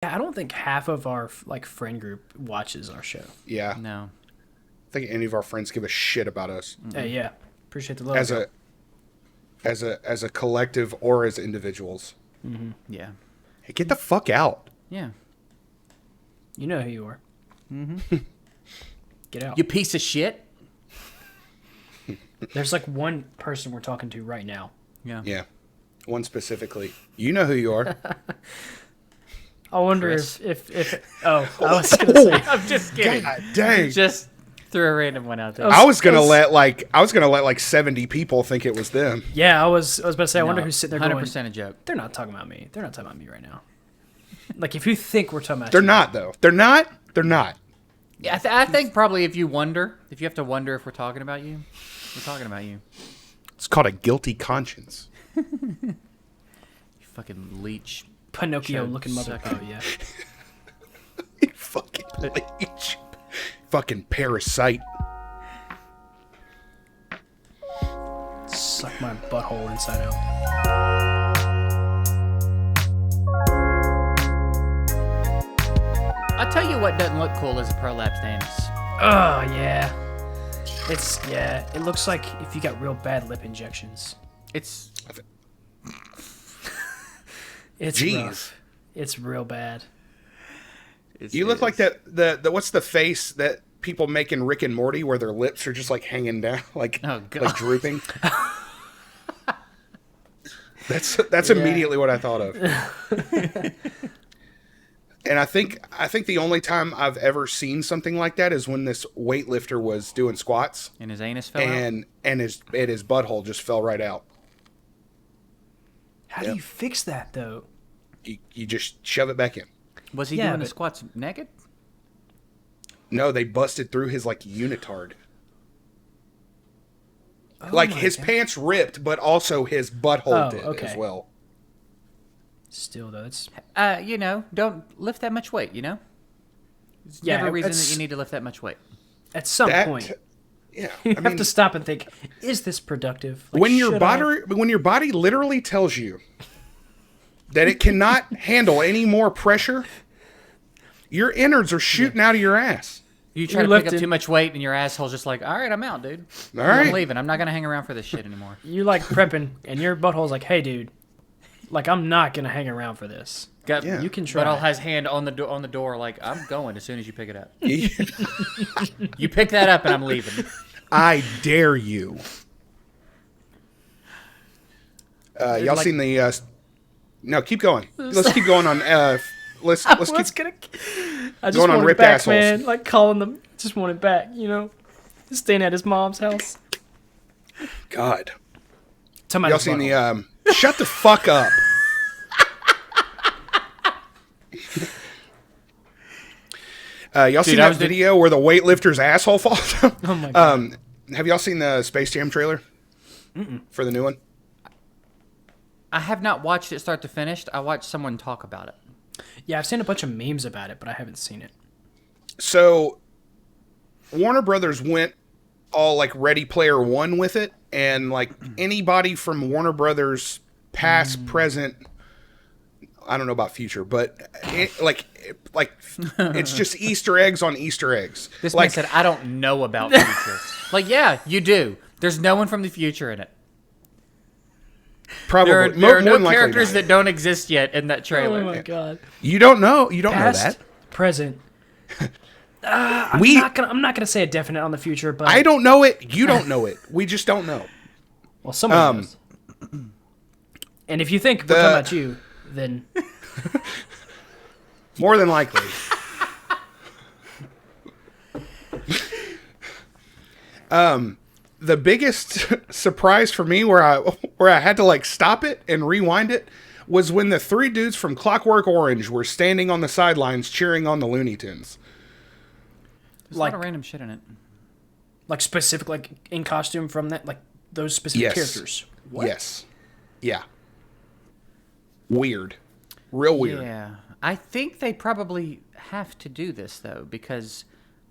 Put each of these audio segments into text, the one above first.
I don't think half of our friend group watches our show. Yeah. No. I think any of our friends give a shit about us. Yeah. Appreciate the love. As a collective or as individuals. Mm-hmm. Yeah. Hey, get the fuck out. Yeah. You know who you are. Mm-hmm. Get out. You piece of shit. There's like one person we're talking to right now. Yeah. Yeah. One specifically. You know who you are. I wonder Chris. if I was gonna say I'm just kidding. God dang. Just threw a random one out there. I was gonna let like 70 people think it was them. yeah, I was about to say I wonder who's sitting there 100% going, a joke. they're not talking about me. They're not talking about me right now. Like if you think we're talking about They're you, not though. They're not. They're not. Yeah, I think probably if you have to wonder if we're talking about you, we're talking about you. It's called a guilty conscience. You fucking leech. Pinocchio Chode looking mother. sucker. Oh yeah. You fucking leech. Fucking parasite. Suck my butthole inside out. I'll tell you what doesn't look cool as a prolapsed anus. Oh yeah. It looks like if you got real bad lip injections. It's It's Jeez. rough. It's real bad. You look like that. The what's the face that people make in Rick and Morty where their lips are just like hanging down, like Oh, God. like drooping. That's immediately what I thought of. And I think the only time I've ever seen something like that is when this weightlifter was doing squats and his anus fell out. and his butthole just fell right out. How do you fix that though? You just shove it back in. Was he Yeah, doing the but- squats naked? No, they busted through his like unitard. Like his pants ripped, but also his butthole did as well. Still though, it's Don't lift that much weight. There's Yeah, never a reason it's- that you need to lift that much weight. at some point Yeah, you I have to stop and think: is this productive? Like, when your should I- body literally tells you that it cannot handle any more pressure, your innards are shooting out of your ass. You try You're to pick up lifting- too much weight, and your asshole's just like, all right, I'm out, dude. All I'm right. leaving. I'm not gonna hang around for this shit anymore. you like prepping, and your butthole's like, "Hey, dude, like I'm not gonna hang around for this. Yeah. You can try." But I'll has hand on the door, like I'm going as soon as you pick it up. I You pick that up, and I'm leaving. dare you. Y'all seen the? No, keep going. Let's keep going on. Let's I keep. just going on want it ripped back, assholes. man. Like calling them, just want it back. Staying at his mom's house. God, Talking about y'all his seen butthole. the? Shut the fuck up. Y'all seen I that was video where the weightlifter's asshole falls out? Oh my god. Have y'all seen the Space Jam trailer for the new one? I have not watched it start to finish. I watched someone talk about it. Yeah, I've seen a bunch of memes about it, but I haven't seen it. So Warner Brothers went all like Ready Player One with it, and like anybody from Warner Brothers, past, present, I don't know about future, but it's just Easter eggs on Easter eggs. This like, man said, I don't know about future. Like, yeah, you do. There's no one from the future in it. probably There are more no than likely characters not. that don't exist yet in that trailer. Oh my god. You don't know. You don't Past, know that. present. I'm not gonna say a definite on the future, but I don't know it. You don't know it. We just don't know. Well, someone knows. And if you think we're talking about you, then More than likely. The biggest surprise for me where I had to like stop it and rewind it was when the three dudes from Clockwork Orange were standing on the sidelines cheering on the Looney Tunes. There's Like- a lot of random shit in it. like specific, like in costume from that, like those specific Yes. characters. What? Yes. Yeah. Weird. Real weird. Yeah. I think they probably have to do this, though, because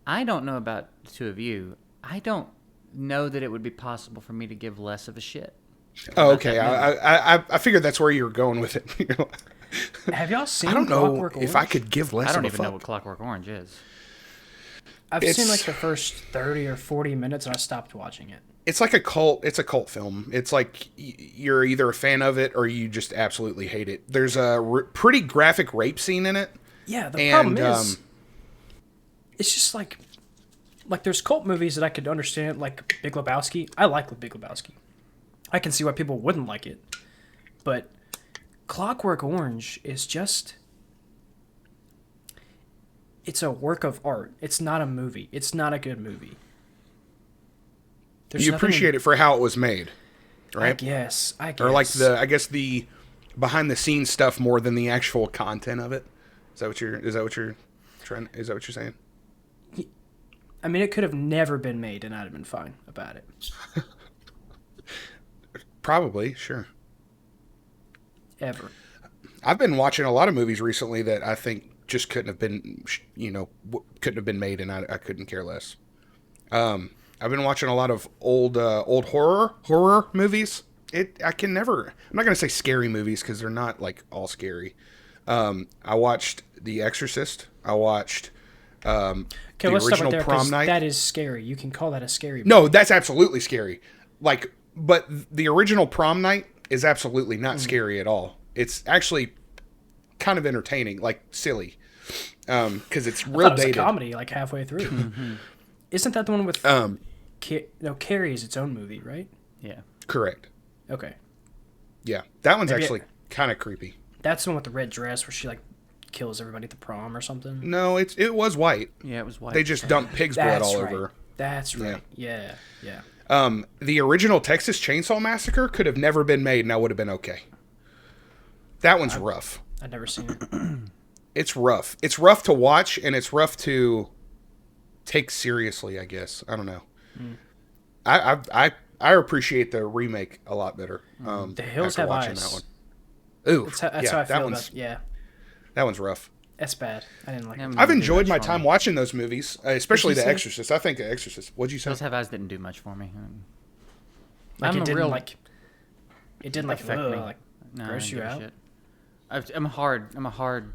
I don't know about the two of you. I don't know that it would be possible for me to give less of a shit. Oh, okay. I figured that's where you were going with it. Have y'all seen I don't know Clockwork Orange? if I could give less I don't of a even know fuck. what Clockwork Orange is. I've It's- seen like the first 30 or 40 minutes and I stopped watching it. It's like a cult. It's a cult film. It's like you're either a fan of it or you just absolutely hate it. There's a pretty graphic rape scene in it. Yeah, the And, problem is, it's just like there's cult movies that I could understand, like Big Lebowski. I like the Big Lebowski. I can see why people wouldn't like it, but Clockwork Orange is just. It's a work of art. It's not a movie. It's not a good movie. You appreciate it for how it was made, right? I guess. Or like the behind the scenes stuff more than the actual content of it. Is that what you're saying? I mean, it could have never been made, and I'd have been fine about it. Probably, sure. Ever. I've been watching a lot of movies recently that I think just couldn't have been, couldn't have been made, and I couldn't care less. I've been watching a lot of old horror movies. I'm not gonna say scary movies because they're not like all scary. I watched The Exorcist. I watched the Let's stop original right there, Prom 'cause Night. that is scary. You can call that a scary movie. No, that's absolutely scary. But the original Prom Night is absolutely not scary at all. It's actually kind of entertaining, like silly, because it's real I thought it was dated. a comedy like halfway through. Isn't that the one with Carrie is its own movie, right? Yeah. Correct. Okay. Yeah, that one's Maybe actually kind of creepy. That's the one with the red dress where she like kills everybody at the prom or something. No, it was white. Yeah, it was white. They just dumped pig's blood all right. over. That's right. Yeah. The original Texas Chainsaw Massacre could have never been made, and I would have been okay. That one's rough. I've never seen it. It's rough. It's rough to watch, and it's rough to take seriously, I guess. I don't know. I appreciate the remake a lot better. The Hills after Have watching Eyes. that one. Ooh, That's how I that feel one's about. Yeah, that one's rough. that's bad. I didn't like it. I've enjoyed my time watching those movies, especially Did you The say- Exorcist. I think The Exorcist. What'd you say? Those Have Eyes didn't do much for me. Like I'm it a didn't real- like. It didn't like affect me. like No, I gross don't you give a out. shit. I'm a hard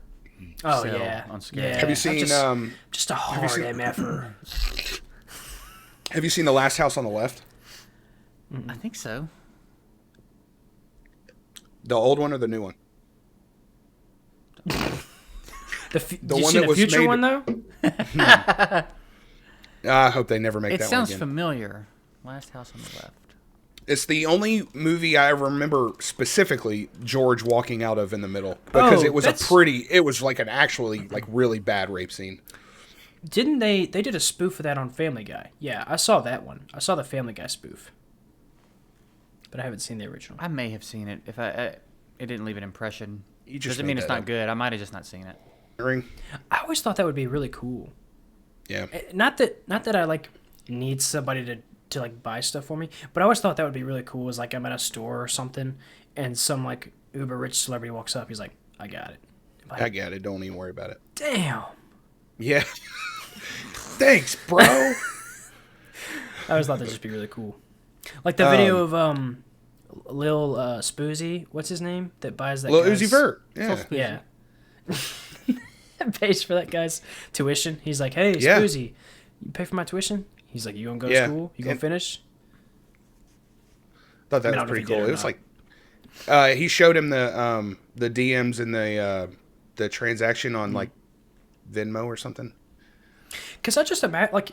Oh sell yeah. on scary. Yeah. Have you I'm seen just a hard MFer? Have you seen The Last House on the Left? I think so. The old one or the new one? The The you one seen that the was future made- one though? I hope they never make It that one sounds again. familiar. Last House on the Left. It's the only movie I remember specifically George walking out of in the middle because Oh, it was that's- it was like an actually like really bad rape scene. Didn't they? They did a spoof of that on Family Guy. Yeah, I saw that one. I saw the Family Guy spoof, but I haven't seen the original. I may have seen it. If it didn't leave an impression. You just Doesn't made mean it's that not up. good. I might have just not seen it. Ring? I always thought that would be really cool. Yeah. Not that I like need somebody to like buy stuff for me, but I always thought that would be really cool. Is like I'm at a store or something, and some like uber rich celebrity walks up. He's like, "I got it." I'm like, I get it. Don't even worry about it. damn. Yeah. Thanks, bro. I always thought that'd just be really cool. Like the video of Lil Spoozy, what's his name? That buys that Lil guy's- Uzi Vert. Yeah. Yeah. Pays for that guy's tuition. He's like, "Hey, Yeah. Spoozy, you pay for my tuition?" He's like, "You gonna go to Yeah. school? You gonna And- finish?" Thought that I don't know was if pretty he did cool. or It was not. like he showed him the DMs and the transaction on like Venmo or something. Because I just imagine, like,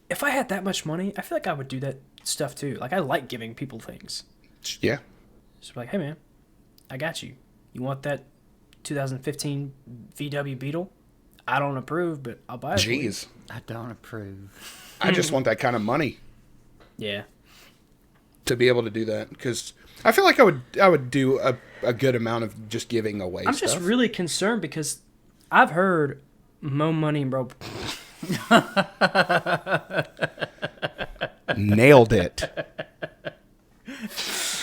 if I had that much money, I feel like I would do that stuff too. Like, I like giving people things. Yeah. Just be like, "Hey, man, I got you. You want that 2015 VW Beetle? I don't approve, but I'll buy it for you." Jeez. I don't approve. I just want that kind of money Yeah. to be able to do that because I feel like I would do a good amount of just giving away I'm stuff. just really concerned because I've heard Mo Money, bro. Nailed it.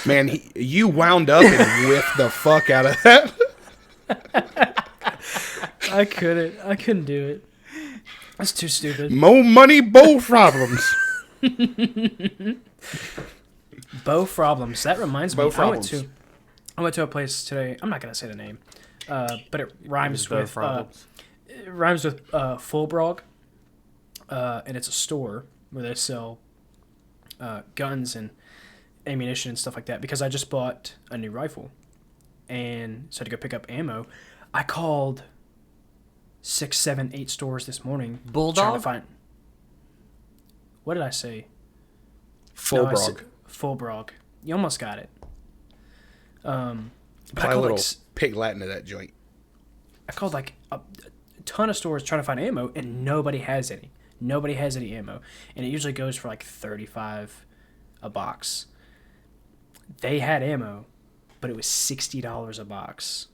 Man, you wound up and whiffed the fuck out of that. I couldn't do it. That's too stupid. Mo money, bo problems. Bo Problems. That reminds me. Bo Problems. I went to a place today. I'm not gonna say the name, but it rhymes Both with problems. Fullbrog, and it's a store where they sell guns and ammunition and stuff like that. Because I just bought a new rifle, and so to go pick up ammo, I called 6, 7, 8 stores this morning. Bulldog? Trying to find. What did I say? Full I brog. said Fullbrog. You almost got it. But I Apply a called, little like, pig Latin to that joint. I called like a ton of stores trying to find ammo, and nobody has any. Nobody has any ammo, and it usually goes for like $35 a box. They had ammo, but it was $60 a box.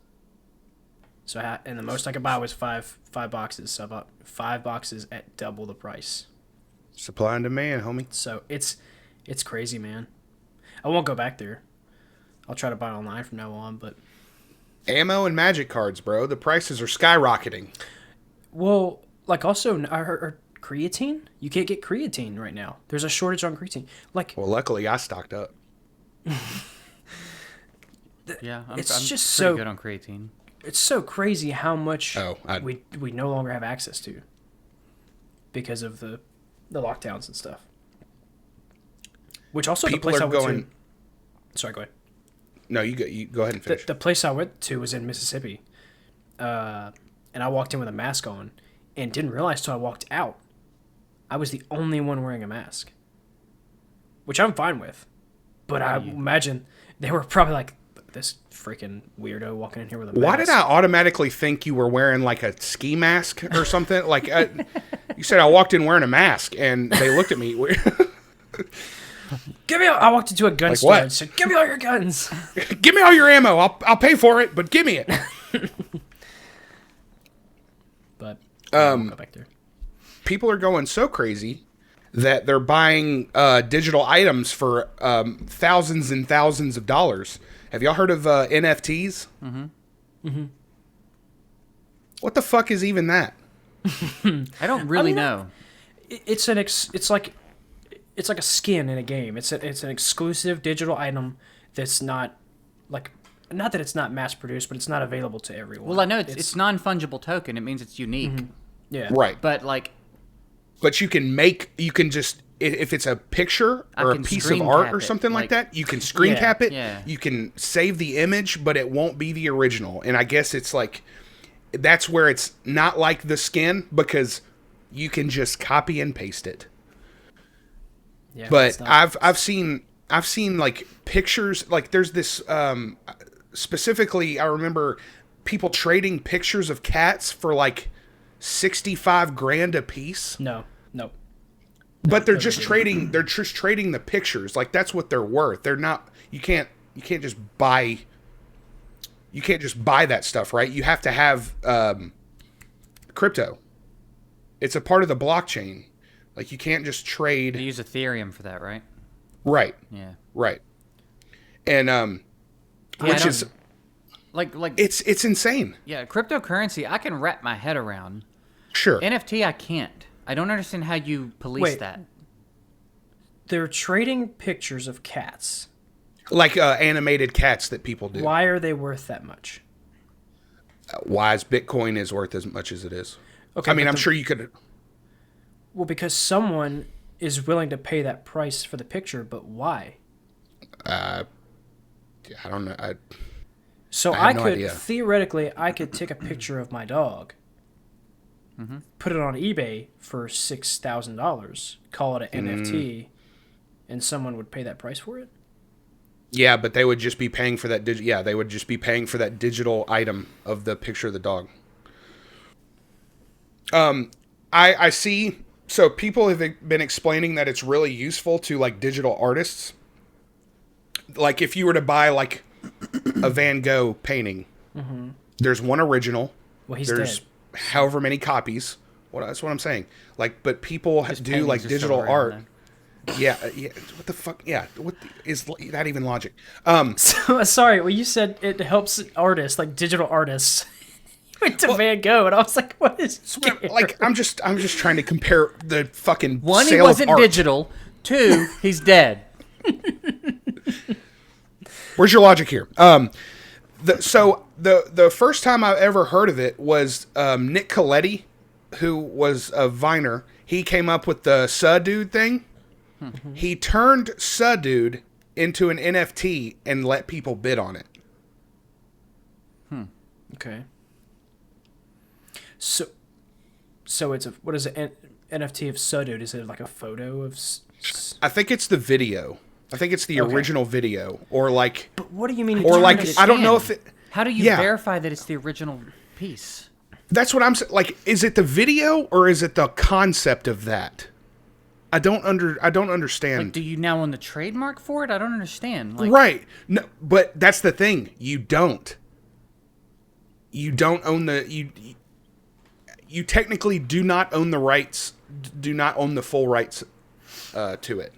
So and the most I could buy was five boxes. So I bought 5 boxes at double the price. Supply and demand, homie. So it's crazy, man. I won't go back there. I'll try to buy online from now on, but Ammo and magic cards, bro. The prices are skyrocketing. well, like also I heard creatine. You can't get creatine right now. There's a shortage on creatine. Like Well, luckily I stocked up. Yeah, I'm it's just pretty so good on creatine. it's so crazy how much Oh, we no longer have access to because of the lockdowns and stuff. Which also People the place are I went going. to. Sorry, go ahead. No, you go ahead and finish. The place I went to was in Mississippi, and I walked in with a mask on, and didn't realize till I walked out, I was the only one wearing a mask, which I'm fine with, but I imagine they were probably like, this freaking weirdo walking in here with a mask. Why did I automatically think you were wearing like a ski mask or something? Like you said, I walked in wearing a mask, and they looked at me weird. I walked into a gun Like store what? and said, "Give me all your guns." Give me all your ammo. I'll pay for it, but give me it. But I won't go back there. People are going so crazy that they're buying digital items for thousands and thousands of dollars. Have y'all heard of NFTs? Mm-hmm. Mm-hmm. What the fuck is even that? I don't really know. It's like a skin in a game. It's an exclusive digital item that's not like, not that it's not mass produced, but it's not available to everyone. Well, I know it's non-fungible token. It means it's unique. Yeah. Right. But like, But you can just, if it's a picture I or a can piece of screen art cap or it, something like like- that, you can screen Yeah, cap it. yeah. You can save the image, but it won't be the original. And I guess it's like, that's where it's not like the skin, because you can just copy and paste it. Yeah, But it's not- I've seen like pictures, like there's this specifically, I remember people trading pictures of cats for like 65 grand a piece. no. But they're just trading the pictures. Like that's what they're worth. They're not, you can't just buy that stuff, right? You have to have crypto. It's a part of the blockchain. Like you can't just they trade. use Ethereum for that, right? Right. Yeah. Right. And Yeah, which I is Like it's insane. yeah, cryptocurrency I can wrap my head around. Sure. NFT I can't. I don't understand how you police Wait. that. They're trading pictures of cats. Like animated cats that people do. Why are they worth that much? Why is Bitcoin is worth as much as it is? Okay, I mean, but I'm sure you could. Well, because someone is willing to pay that price for the picture, but why? I don't know. So I I have no could idea. theoretically, I could take a picture of my dog, Mm-hmm. put it on eBay for $6,000, call it an NFT, and someone would pay that price for it. Yeah, but they would just be paying for that. They would just be paying for that digital item of the picture of the dog. I see. So people have been explaining that it's really useful to like digital artists. Like if you were to buy like a Van Gogh painting, there's one original. Well, he's There's dead. however many copies. That's what I'm saying. Like, but people do paintings like are still digital around art. then. Yeah. What the fuck? Yeah. Is that even logic? So, sorry, well, you said it helps artists, like digital artists. You went to Van Gogh, and I was like, what is Like I'm just trying to compare the fucking One, he sale wasn't of art. digital. Two, he's dead. Where's your logic here? So the first time I ever heard of it was Nick Coletti, who was a Viner. He came up with the Dude thing. Mm-hmm. He turned Dude into an NFT and let people bid on it. Okay. So it's what is an NFT of Dude? Is it like a photo of? I think it's the video. I think it's the original video, or like. But what do you mean? Or like I don't know if it. How do you verify that it's the original piece? That's what I'm saying. Like, is it the video or is it the concept of that? I don't understand. Like, do you now own the trademark for it? I don't understand. Like, right. No, but that's the thing. You don't. You don't own the you technically do not own the rights. Do not own the full rights to it.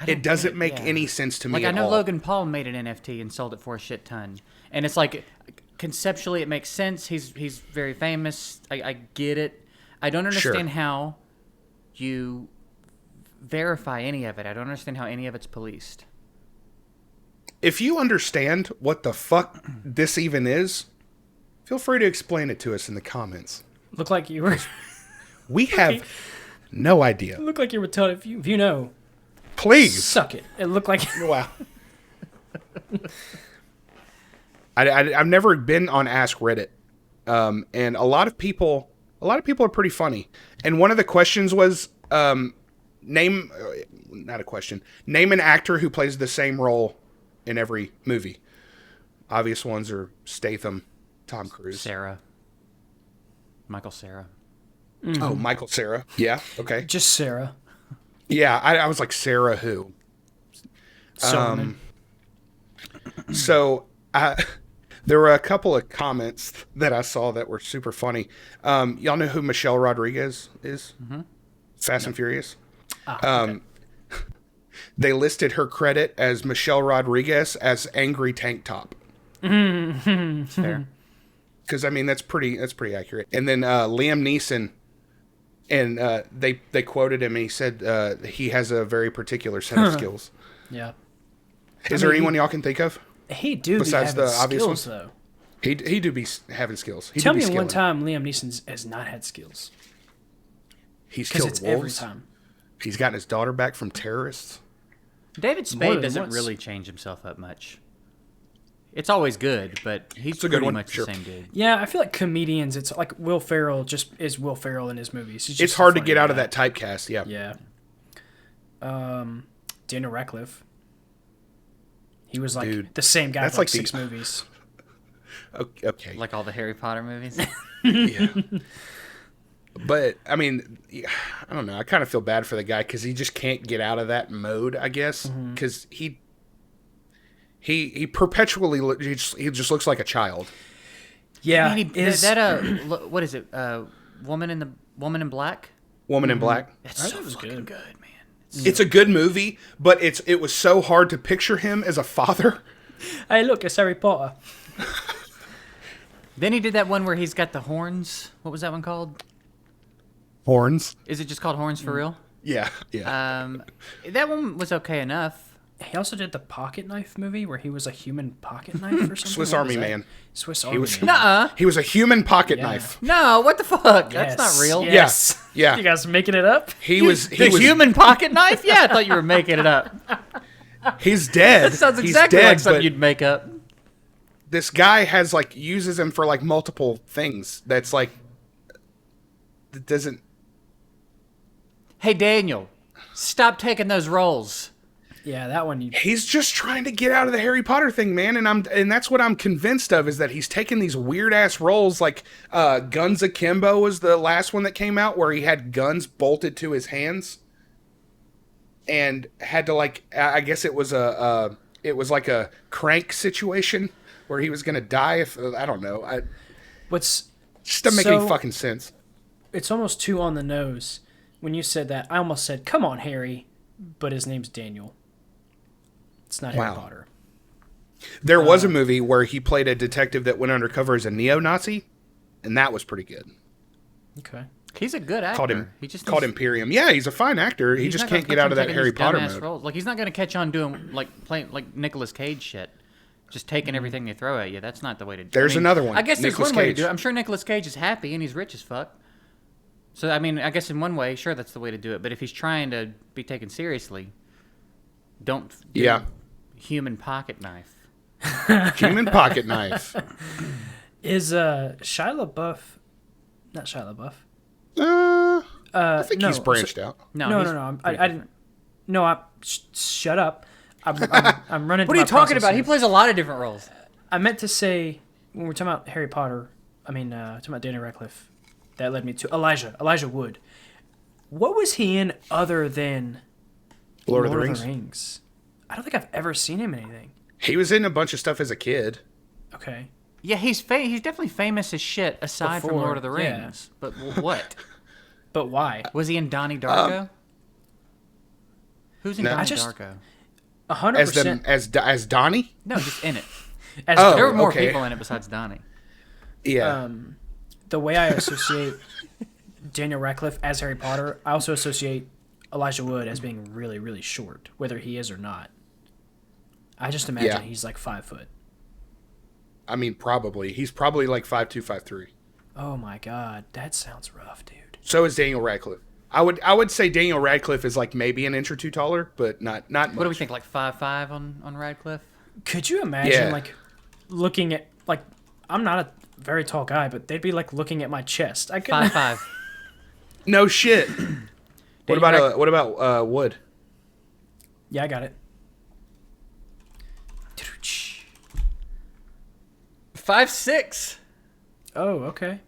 It doesn't make any sense to me. Like, I know all. Logan Paul made an NFT and sold it for a shit ton, and it's like conceptually it makes sense. He's very famous. I get it. I don't understand how you verify any of it. I don't understand how any of it's policed. If you understand what the fuck this even is, feel free to explain it to us in the comments. Look like you were. We have no idea. Look like you were telling. If you know, please suck it. It looked like. Wow. I've never been on Ask Reddit, and a lot of people are pretty funny. And one of the questions was name an actor who plays the same role in every movie. Obvious ones are Statham, Tom Cruise, Michael Cera. Mm-hmm. Oh, Michael Cera. Yeah. Okay. Just Sarah. Yeah, I was like, Sarah who? So there were a couple of comments that I saw that were super funny. Y'all know who Michelle Rodriguez is? Mm-hmm. Fast and Furious. Okay. They listed her credit as Michelle Rodriguez as Angry Tank Top. Fair. Because I mean that's pretty accurate. And then Liam Neeson, and they quoted him, and he said he has a very particular set of skills. Yeah. Is there anyone y'all can think of? He do besides be having the obvious skills ones? though. He do be having skills. Tell me one time Liam Neeson has not had skills. He's killed wolves. Every time. He's gotten his daughter back from terrorists. David Spade doesn't really change himself up much. It's always good, but he's pretty much the same dude. Yeah, I feel like comedians, it's like Will Ferrell just is Will Ferrell in his movies. It's hard to get out of that typecast, yeah. Yeah. Daniel Radcliffe. He was like the same guy for like 6 movies. Okay. Like all the Harry Potter movies? Yeah. But, I mean, I don't know. I kind of feel bad for the guy because he just can't get out of that mode, I guess. Because he perpetually he just looks like a child. Yeah. I mean, what is it? Woman in Black? Woman in Black. It's so fucking good, man. It's a good movie, but it was so hard to picture him as a father. Hey, look, it's Harry Potter. Then he did that one where he's got the horns. What was that one called? Horns. Is it just called Horns for real? Yeah. That one was okay enough. He also did the pocket knife movie where he was a human pocket knife or something. Swiss Army Man. Swiss Army Man. Nuh-uh. He was a human pocket knife. No, what the fuck? That's not real. Yes. Yeah. You guys making it up? He was human pocket knife? Yeah, I thought you were making it up. He's dead. That sounds exactly like something you'd make up. This guy has uses him for multiple things. That's that doesn't. Hey Daniel, stop taking those roles. Yeah, that one. He's just trying to get out of the Harry Potter thing, man, and that's what I'm convinced of is that he's taking these weird ass roles. Like Guns Akimbo was the last one that came out where he had guns bolted to his hands, and had to I guess it was a crank situation where he was gonna die if I don't know. Just doesn't make any fucking sense. It's almost too on the nose. When you said that, I almost said, "Come on, Harry," but his name's Daniel. It's not Harry Potter. There was a movie where he played a detective that went undercover as a neo-Nazi, and that was pretty good. Okay. He's a good actor. Called Imperium. Yeah, he's a fine actor. He just can't get out of that Harry Potter mode. Roles. Like he's not going to catch on doing playing Nicolas Cage shit. Just taking everything they throw at you. That's not the way to do it. There's another one. I guess there's Nicolas one way to Cage. do it. I'm sure Nicolas Cage is happy and he's rich as fuck. So, I mean, I guess in one way, sure, that's the way to do it. But if he's trying to be taken seriously, don't do human pocket knife. Human pocket knife. Is Shia LaBeouf... Not Shia LaBeouf. I think he's branched out. No. I didn't... No, shut up. I'm running. What are you talking about? He plays a lot of different roles. I meant to say when we're talking about Harry Potter. I mean, talking about Daniel Radcliffe. That led me to Elijah Wood. What was he in other than Lord of the Rings? I don't think I've ever seen him in anything. He was in a bunch of stuff as a kid. Okay. Yeah, he's definitely famous as shit aside from Lord of the Rings. Yeah. But what? But why? Was he in Donnie Darko? Who's in Donnie Darko? 100%. As Donnie? No, just in it. There were more people in it besides Donnie. Yeah. The way I associate Daniel Radcliffe as Harry Potter, I also associate Elijah Wood as being really, really short, whether he is or not. I just imagine he's like 5 foot. I mean, probably. He's probably like 5'2", 5'3". Oh my god, that sounds rough, dude. So is Daniel Radcliffe. I would say Daniel Radcliffe is like maybe an inch or two taller, but not much. What do we think, like 5'5" on Radcliffe? Could you imagine like looking at like I'm not a very tall guy, but they'd be like looking at my chest. I could 5'5". No shit. What about Wood? Yeah, I got it. 5'6". Oh, okay.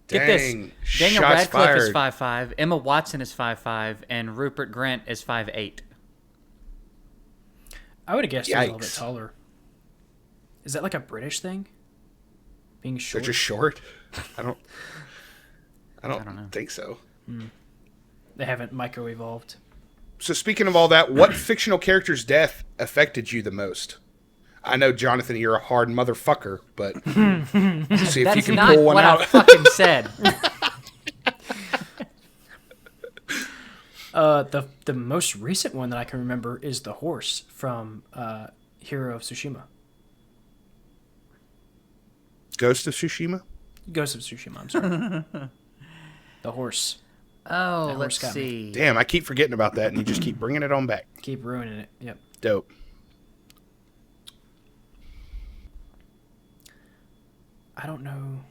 Get this. Dang, Daniel shots Radcliffe fired. is 5'5", Emma Watson is 5'5", and Rupert Grint is 5'8". I would have guessed he was a little bit Yikes. taller. Is that like a British thing? Being short? They're just short. I don't know. think so. They haven't micro-evolved. So speaking of all that, what fictional character's death affected you the most? I know, Jonathan, you're a hard motherfucker, but see if That's you can not pull one what out. I fucking said. The most recent one that I can remember is the horse from Hero of Tsushima. Ghost of Tsushima? Ghost of Tsushima, I'm sorry. The horse. Oh, That let's horse got me. see. Damn, I keep forgetting about that, and you just keep bringing it on back. Keep ruining it. Yep. Dope. I don't know.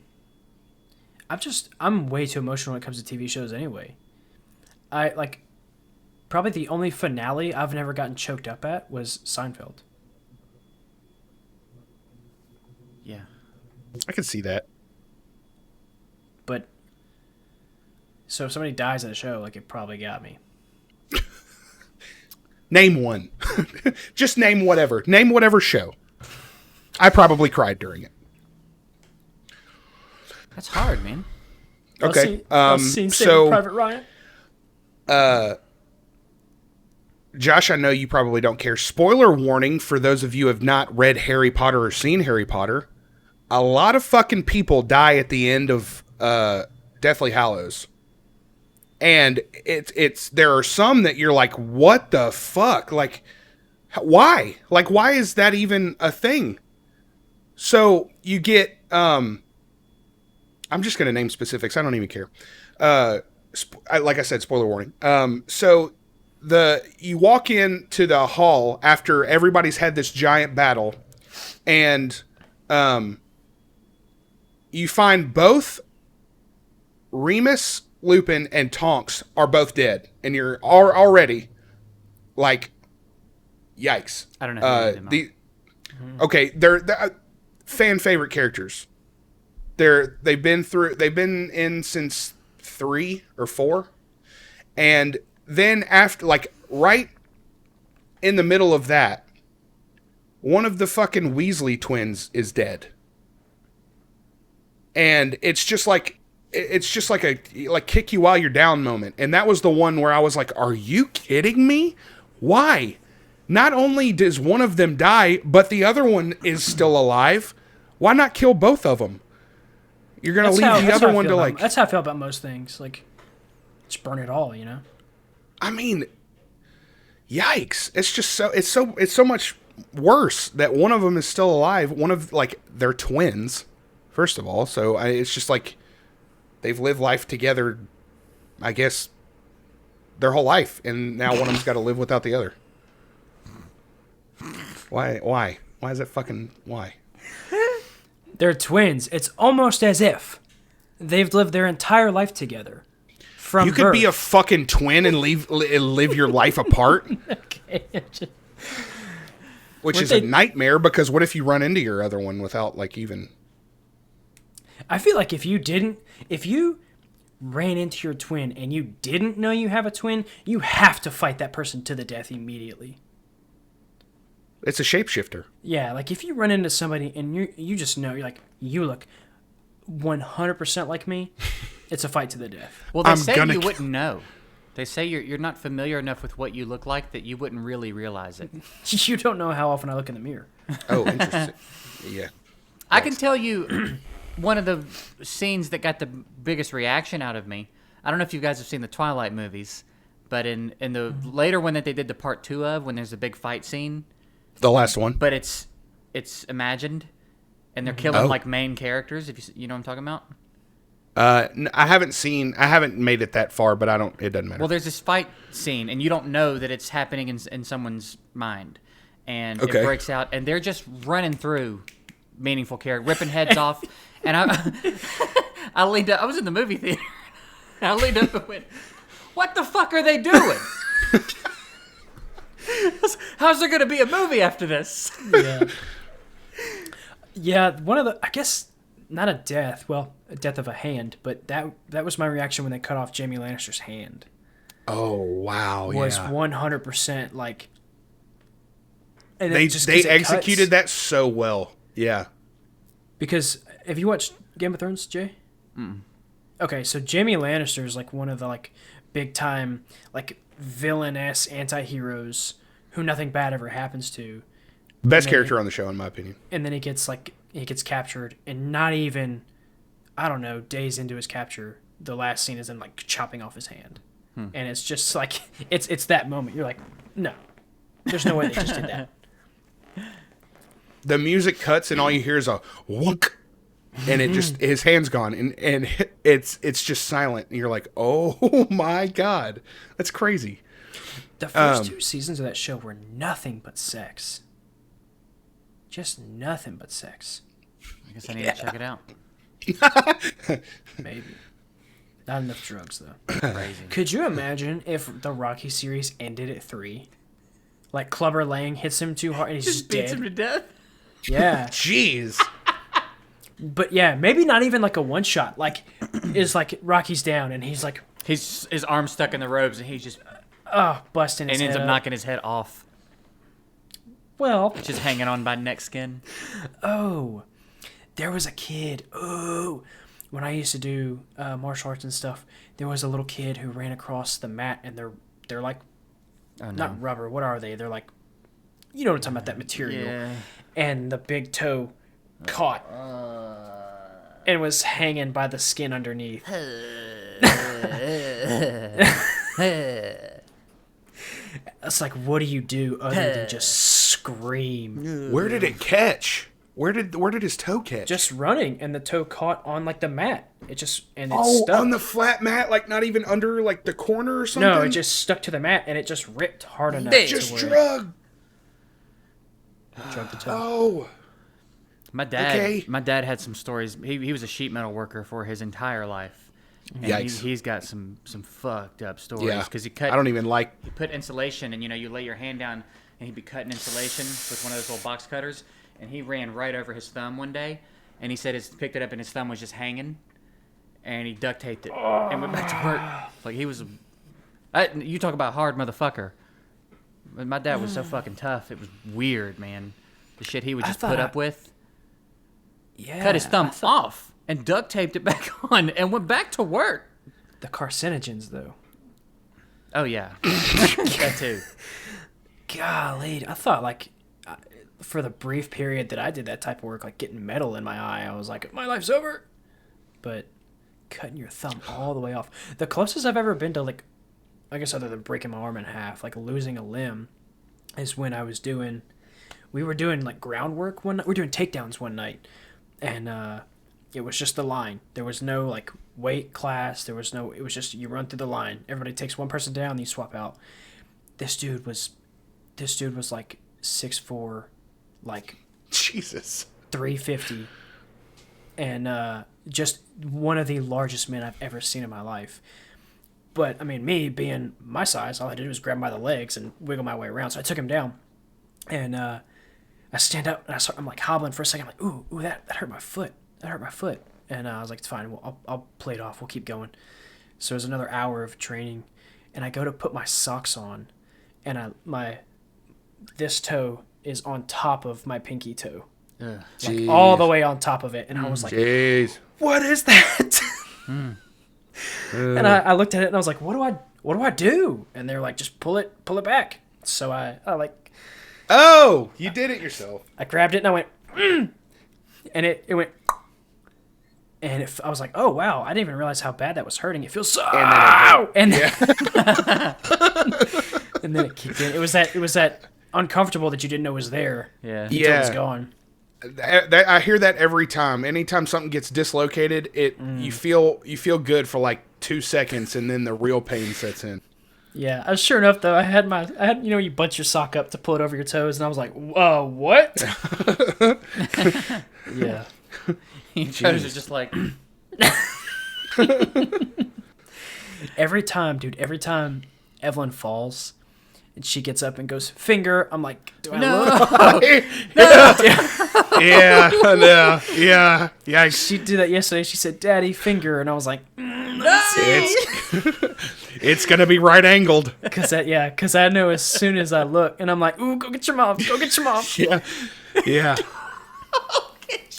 I'm way too emotional when it comes to TV shows anyway. Probably the only finale I've never gotten choked up at was Seinfeld. Yeah. I can see that. But so if somebody dies in a show, like it probably got me. Name one. Just name whatever. Name whatever show. I probably cried during it. That's hard, man. Okay. So Private Ryan. Josh, I know you probably don't care. Spoiler warning for those of you who have not read Harry Potter or seen Harry Potter. A lot of fucking people die at the end of Deathly Hallows. And there are some that you're like, what the fuck? Like, why? Like, why is that even a thing? So you get, I'm just going to name specifics. I don't even care. Like I said, spoiler warning. So you walk into the hall after everybody's had this giant battle, and you find both Remus, Lupin, and Tonks are both dead, and you're already like, yikes. I don't know who they Okay, they're fan favorite characters. They've been in since 3 or 4, and then after, like, right in the middle of that, one of the fucking Weasley twins is dead, and it's just like a kick you while you're down moment. And that was the one where I was like, are you kidding me? Why? Not only does one of them die, but the other one is still alive. Why not kill both of them? You're going to leave the other one to like... That's how I feel about most things. Like, just burn it all, you know? I mean, yikes. It's just so much worse that one of them is still alive. One of, like, they're twins, first of all. So it's just like they've lived life together, I guess, their whole life. And now one of them's got to live without the other. Why? Why is it fucking, why? They're twins. It's almost as if they've lived their entire life together. From You could birth. be a fucking twin and live your life apart. Okay. Which Weren't is they- a nightmare, because what if you run into your other one without, like, even... I feel like if you ran into your twin and you didn't know you have a twin, you have to fight that person to the death immediately. It's a shapeshifter. Yeah, like if you run into somebody and you just know, you're like, you look 100% like me, it's a fight to the death. Well, they I'm say gonna you kill- wouldn't know. They say you're not familiar enough with what you look like that you wouldn't really realize it. You don't know how often I look in the mirror. Oh, interesting. Yeah. I can tell you one of the scenes that got the biggest reaction out of me. I don't know if you guys have seen the Twilight movies, but in the later one that they did the part 2 of, when there's a big fight scene, The last one. but it's imagined, and they're killing Oh. like main characters. If you know what I'm talking about. I haven't made it that far, but it doesn't matter. Well, there's this fight scene, and you don't know that it's happening in someone's mind, and Okay. it breaks out, and they're just running through meaningful character, ripping heads off, and I leaned up. I was in the movie theater. I leaned up and went, "What the fuck are they doing? How's there gonna be a movie after this?" Yeah. Yeah, one of the, I guess, not a death, well, a death of a hand, but that was my reaction when they cut off Jaime Lannister's hand. Oh, wow. Was Yeah. 100% like... And They it just 'cause it executed cuts. that so well. Yeah. Because, have you watched Game of Thrones, Jay? Okay, so Jaime Lannister is like one of the like big time like villainous anti-heroes who nothing bad ever happens to. Best character on the show, in my opinion. And then he gets captured, and not even, I don't know, days into his capture, the last scene is him like chopping off his hand. And it's just like it's that moment. You're like, no. There's no way they just did that. The music cuts and all you hear is a wunk, and it just, his hand's gone, and it's just silent, and you're like, oh my god, that's crazy. The first 2 seasons of that show were nothing but sex. Just nothing but sex. I guess I need to check it out. Maybe. Not enough drugs, though. Crazy. Could you imagine if the Rocky series ended at 3? Like, Clubber Lang hits him too hard and he's just Beats dead. him to death. Yeah. Jeez. But yeah, maybe not even like a one-shot. Like, is like Rocky's down and he's like, His arm's stuck in the ropes, and he's just busting his and head ends up up. knocking his head off, Well, just hanging on by neck skin. oh, there was a kid. Oh, when I used to do martial arts and stuff, there was a little kid who ran across the mat, and they're like, Oh no. not rubber. What are they? They're like, you know what I'm talking about, that material. Yeah. And the big toe caught and was hanging by the skin underneath. It's like, what do you do other than just scream? Where did it catch? Where did his toe catch? Just running, and the toe caught on like the mat. It stuck. on the flat mat, like not even under like the corner or something. No, it just stuck to the mat, and it just ripped hard enough. just to where drug. it drugged the toe. Oh, My dad. Okay. My dad had some stories. He was a sheet metal worker for his entire life. And Yikes. he's got some fucked up stories yeah. because he cut. I don't even like. He put insulation, and you lay your hand down, and he'd be cutting insulation with one of those little box cutters, and he ran right over his thumb one day, and he said picked it up, and his thumb was just hanging, and he duct taped it and went back to work. Like he was. You talk about hard motherfucker. My dad was so fucking tough. It was weird, man. The shit he would just put up with. Yeah, Cut his thumb off and duct taped it back on and went back to work. The carcinogens, though. Oh yeah, that too. Golly, I thought like for the brief period that I did that type of work, like getting metal in my eye, I was like, my life's over. But cutting your thumb all the way off. The closest I've ever been to, like, I guess other than breaking my arm in half, like losing a limb, is when I was doing we were doing like groundwork one night. We were doing takedowns one night, and it was just the line. There was no like weight class. There was no. It was just you run through the line. Everybody takes one person down, and you swap out. This dude was like 6'4", like Jesus. 350, and just one of the largest men I've ever seen in my life. But I mean, me being my size, all I had to do was grab him by the legs and wiggle my way around. So I took him down, and I stand up and I'm like hobbling for a second. I'm like, ooh, that hurt my foot. That hurt my foot. And I was like, it's fine. I'll play it off. We'll keep going. So it was another hour of training, and I go to put my socks on, and this toe is on top of my pinky toe. Like all the way on top of it. And I was like, Jeez. what is that? And I looked at it and I was like, what do I do? And they're like, just pull it back. So I like, Oh, you did it yourself. I grabbed it and I went, and it went, and I was like, oh wow, I didn't even realize how bad that was hurting. It feels so, and then and then it kicked in. It was that uncomfortable that you didn't know was there. Yeah. Until it was gone. I hear that every time. Anytime something gets dislocated, you feel good for like 2 seconds, and then the real pain sets in. Yeah, sure enough though, I had you bunch your sock up to pull it over your toes, and I was like, what? Yeah. Your toes are just like. Every time Evelyn falls and she gets up and goes, finger, I'm like, do I look? Yeah. She did that yesterday. She said, Daddy, finger. And I was like, it's going to be right angled. Because I know as soon as I look, and I'm like, ooh, go get your mom. Yeah.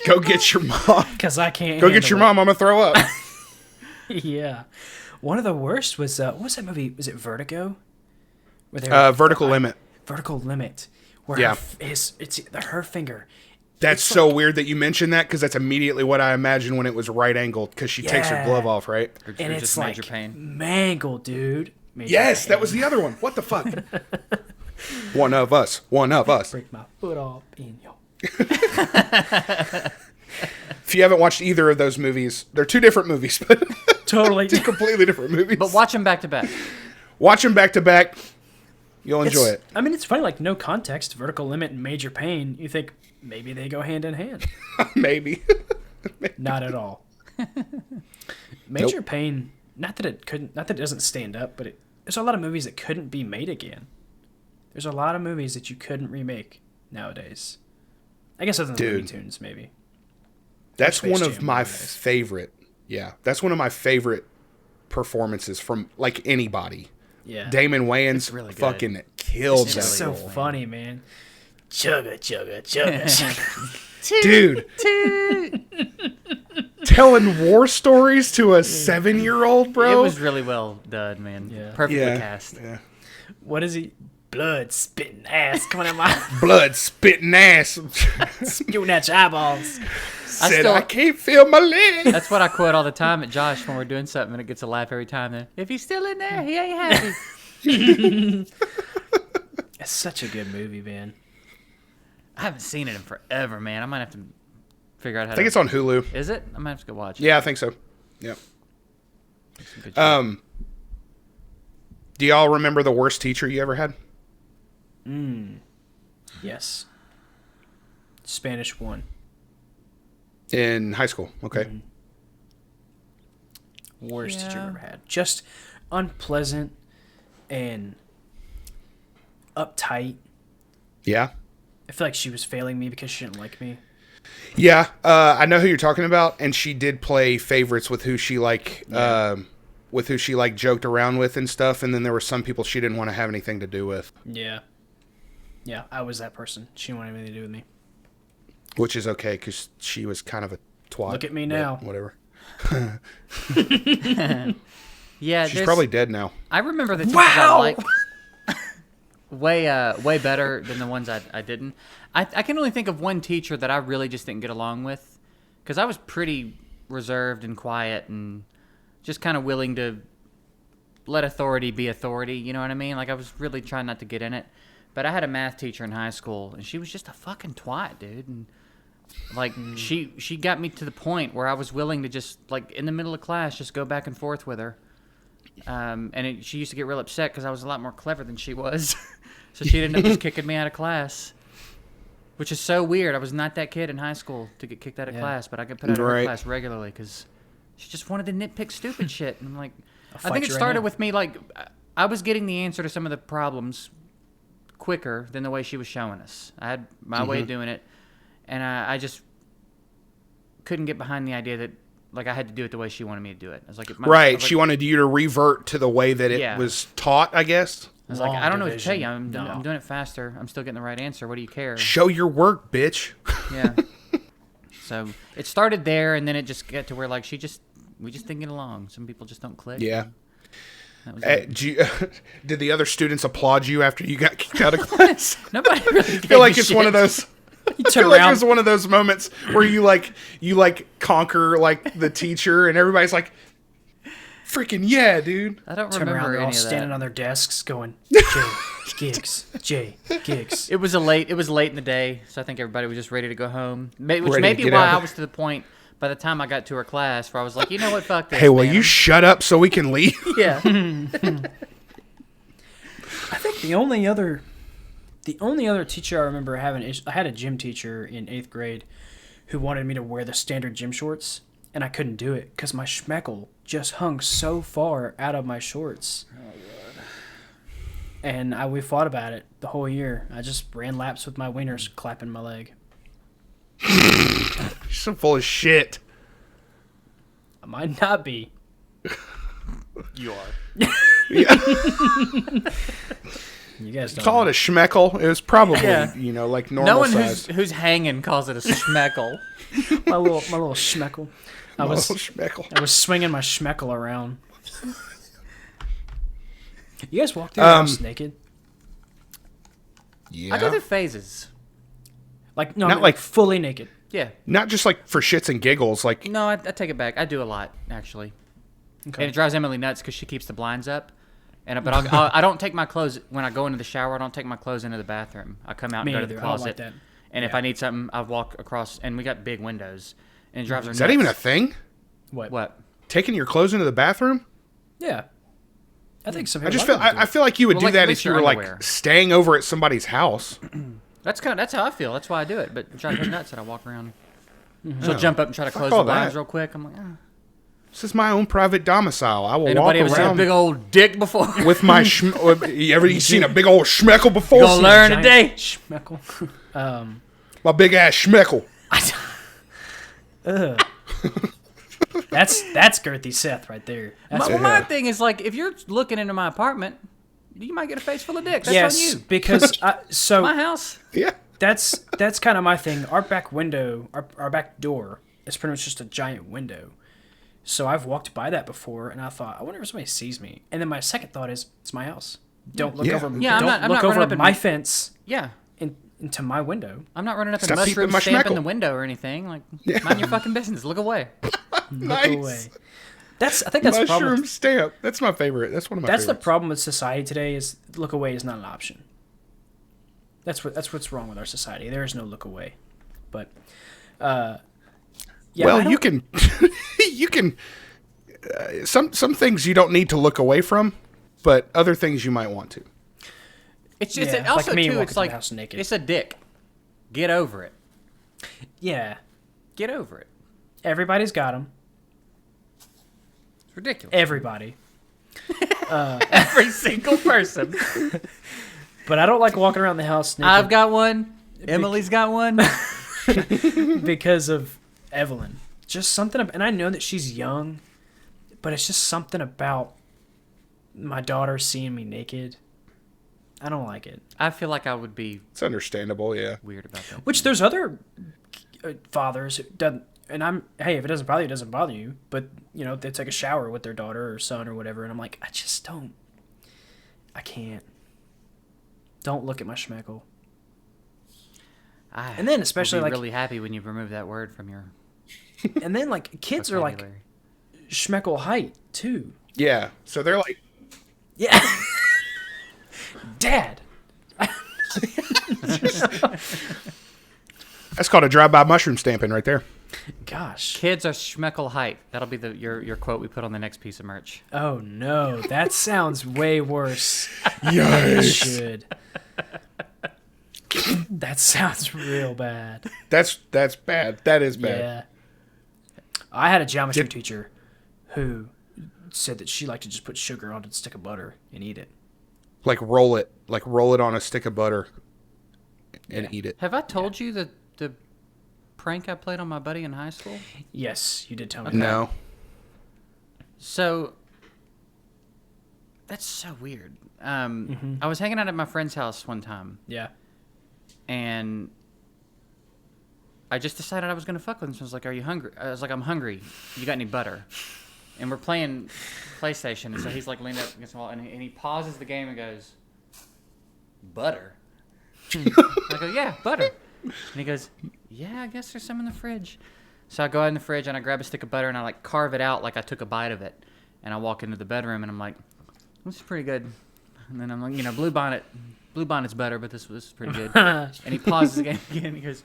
Go get your mom. Because I can't Go get your mom. I'm going to throw up. Yeah. One of the worst was, what was that movie? Was it Vertigo? Vertical Limit. Vertical Limit. Where it's her finger. That's so weird that you mentioned that, because that's immediately what I imagined when it was right angled, because she takes her glove off, right? And it's like major pain. Mangled, dude. Yes, that was the other one. What the fuck? One of us. Break my foot off in your... If you haven't watched either of those movies, they're two different movies, but totally two completely different movies. But watch them back to back. Watch them back to back. You'll enjoy it. I mean, it's funny, like, no context, Vertical Limit and Major Pain, you think maybe they go hand in hand. Maybe. Not at all. Major Pain, not that it doesn't stand up, but there's a lot of movies that couldn't be made again. There's a lot of movies that you couldn't remake nowadays. I guess other than Looney Tunes, maybe. That's one of my favorite. Yeah, that's one of my favorite performances from, like, anybody. Yeah. Damon Wayans really fucking killed that. It's so role. funny, man. Chugga, chugga, chugga. Dude. Telling war stories to a 7-year-old, bro. It was really well done, man. Yeah. Perfectly cast. Yeah. What is he? Blood spitting ass coming out my... Blood spitting ass. Spewing at your eyeballs. I can't feel my leg. That's what I quote all the time at Josh when we're doing something, and it gets a laugh every time. Then, if he's still in there, he ain't happy. It's such a good movie, man. I haven't seen it in forever, man. I might have to figure out how. I think it's on Hulu. Is it? I might have to go watch it. Yeah, I think so. Yeah. Some good shit. Do y'all remember the worst teacher you ever had? Yes. Spanish 1. In high school. Okay. Worst teacher I've ever had. Just unpleasant and uptight. Yeah. I feel like she was failing me because she didn't like me. Yeah. I know who you're talking about, and she did play favorites with who she joked around with and stuff, and then there were some people she didn't want to have anything to do with. Yeah. Yeah, I was that person. She didn't want anything to do with me. Which is okay, because she was kind of a twat. Look at me now. Whatever. Yeah, she's probably dead now. I remember the teachers I liked way better than the ones I didn't. I can only think of one teacher that I really just didn't get along with, because I was pretty reserved and quiet and just kind of willing to let authority be authority. You know what I mean? Like, I was really trying not to get in it. But I had a math teacher in high school, and she was just a fucking twat, dude. And like she got me to the point where I was willing to just like in the middle of class just go back and forth with her. She used to get real upset because I was a lot more clever than she was, so she'd end up just kicking me out of class. Which is so weird. I was not that kid in high school to get kicked out of class, but I got put out of her class regularly because she just wanted to nitpick stupid shit. And I'm like, I think it started with me, like, I was getting the answer to some of the problems quicker than the way she was showing us. I had my way of doing it, and I just couldn't get behind the idea that, like, I had to do it the way she wanted me to do it. I was like, she wanted you to revert to the way that it was taught, I guess. I was like, I don't know what to tell you. I'm doing it faster. I'm still getting the right answer. What do you care? Show your work, bitch. Yeah. So it started there, and then it just got to where like we just didn't get along. Some people just don't click. Yeah. That was did the other students applaud you after you got kicked out of class? Nobody really gave I feel like a it's shit. one of those. You I turn feel like around. it's one of those moments where you conquer like the teacher, and everybody's like, "Freaking yeah, dude!" I don't Turn remember around, they're any all of standing that. on their desks going, JGigs. It was late in the day, so I think everybody was just ready to go home. Which Ready may to be get why out. I was to the point by the time I got to her class where I was like, you know what, fuck this. Hey, will man. you shut up so we can leave? Yeah. I think the only other teacher I remember having I had a gym teacher in 8th grade who wanted me to wear the standard gym shorts, and I couldn't do it because my schmeckle just hung so far out of my shorts. Oh, God. And we fought about it the whole year. I just ran laps with my wieners clapping my leg. You're so full of shit. I might not be. You are. Yeah. You guys don't Call it a schmeckle. It was probably, Yeah. like normal No one size. who's hanging calls it a schmeckle. my little schmeckle. I was schmeckle. I was swinging my schmeckle around. You guys walk through the house naked? Yeah. I go through phases. Like no, Not I mean, like- fully naked. Yeah. Not just like for shits and giggles. Like, No, I take it back. I do a lot, actually. Okay. And it drives Emily nuts because she keeps the blinds up. But I don't take my clothes when I go into the shower. I don't take my clothes into the bathroom. I come out Me and go to the neither. I don't closet. like that. And if I need something, I walk across. And we got big windows. And it drives her is nuts. that even a thing? What? Taking your clothes into the bathroom? Yeah. I think some I people just feel like I feel like you would Well, do like, that at least if you your were underwear. like staying over at somebody's house. That's how I feel. That's why I do it. But it drives her nuts that I walk around. She'll jump up and try to close all the blinds that. real quick. I'm like, This is my own private domicile. I will ain't walk nobody ever seen a around big old dick before. with my you seen a big old schmeckle before? Gonna learn today. Schmeckle. My big ass schmeckle. Ugh. That's girthy Seth right there. That's My thing is like, if you're looking into my apartment, you might get a face full of dicks. That's yes, on you. because My house. Yeah. that's kind of my thing. Our back window, our back door is pretty much just a giant window. So I've walked by that before, and I thought, I wonder if somebody sees me. And then my second thought is, it's my house. Don't look Yeah. over. Yeah, don't I'm look not running over up and- my fence Yeah. into my window. I'm not running up Stop and peeping mushroom my stamping schmeckle. the window or anything. Like, mind your fucking business. Look away. Nice. Look away. I think that's the problem. Mushroom stamp. That's my favorite. That's one of my That's the favorites. problem with society today. Is look away is not an option. That's what's wrong with our society. There is no look away. But yeah, Well, you can some things you don't need to look away from, but other things you might want to. It's Yeah, also like me too. walking It's through the like house naked. it's a dick. Get over it. Yeah, Get over it. everybody's got them. It's ridiculous. Everybody. Every single person. But I don't like walking around the house naked I've got one. Emily's got one. because of Evelyn. Just something, and I know that she's young, but it's just something about my daughter seeing me naked. I don't like it. I feel like I would be It's understandable, yeah. weird about that. Which there's other fathers who doesn't, and hey, if it doesn't bother you, it doesn't bother you. But they take a shower with their daughter or son or whatever, and I'm like, I just don't. I can't. Don't look at my schmeckle. And then especially will be like, really happy when you remove that word from your and then like kids are like vocabulary. schmeckle height too. Yeah. So they're like Yeah. Dad. That's called a drive-by mushroom stamping right there. Gosh. Kids are schmeckle height. That'll be your quote we put on the next piece of merch. Oh no, that sounds way worse. Yikes. Should. That sounds real bad. That's bad. That is bad. Yeah. I had a geometry teacher who said that she liked to just put sugar on a stick of butter and eat it. Like roll it on a stick of butter and eat it. Have I told you the prank I played on my buddy in high school? Yes, you did tell me. No. So that's so weird. I was hanging out at my friend's house one time, Yeah. and I just decided I was gonna fuck with him. So I was like, "Are you hungry?" I was like, "I'm hungry. You got any butter?" And we're playing PlayStation, and so he's like leaned up against the wall, and he pauses the game and goes, "Butter." I go, "Yeah, butter." And he goes, "Yeah, I guess there's some in the fridge." So I go out in the fridge and I grab a stick of butter and I like carve it out like I took a bite of it. And I walk into the bedroom and I'm like, "This is pretty good." And then I'm like, Blue Bonnet's better, but this was pretty good. And he pauses the game again and he goes,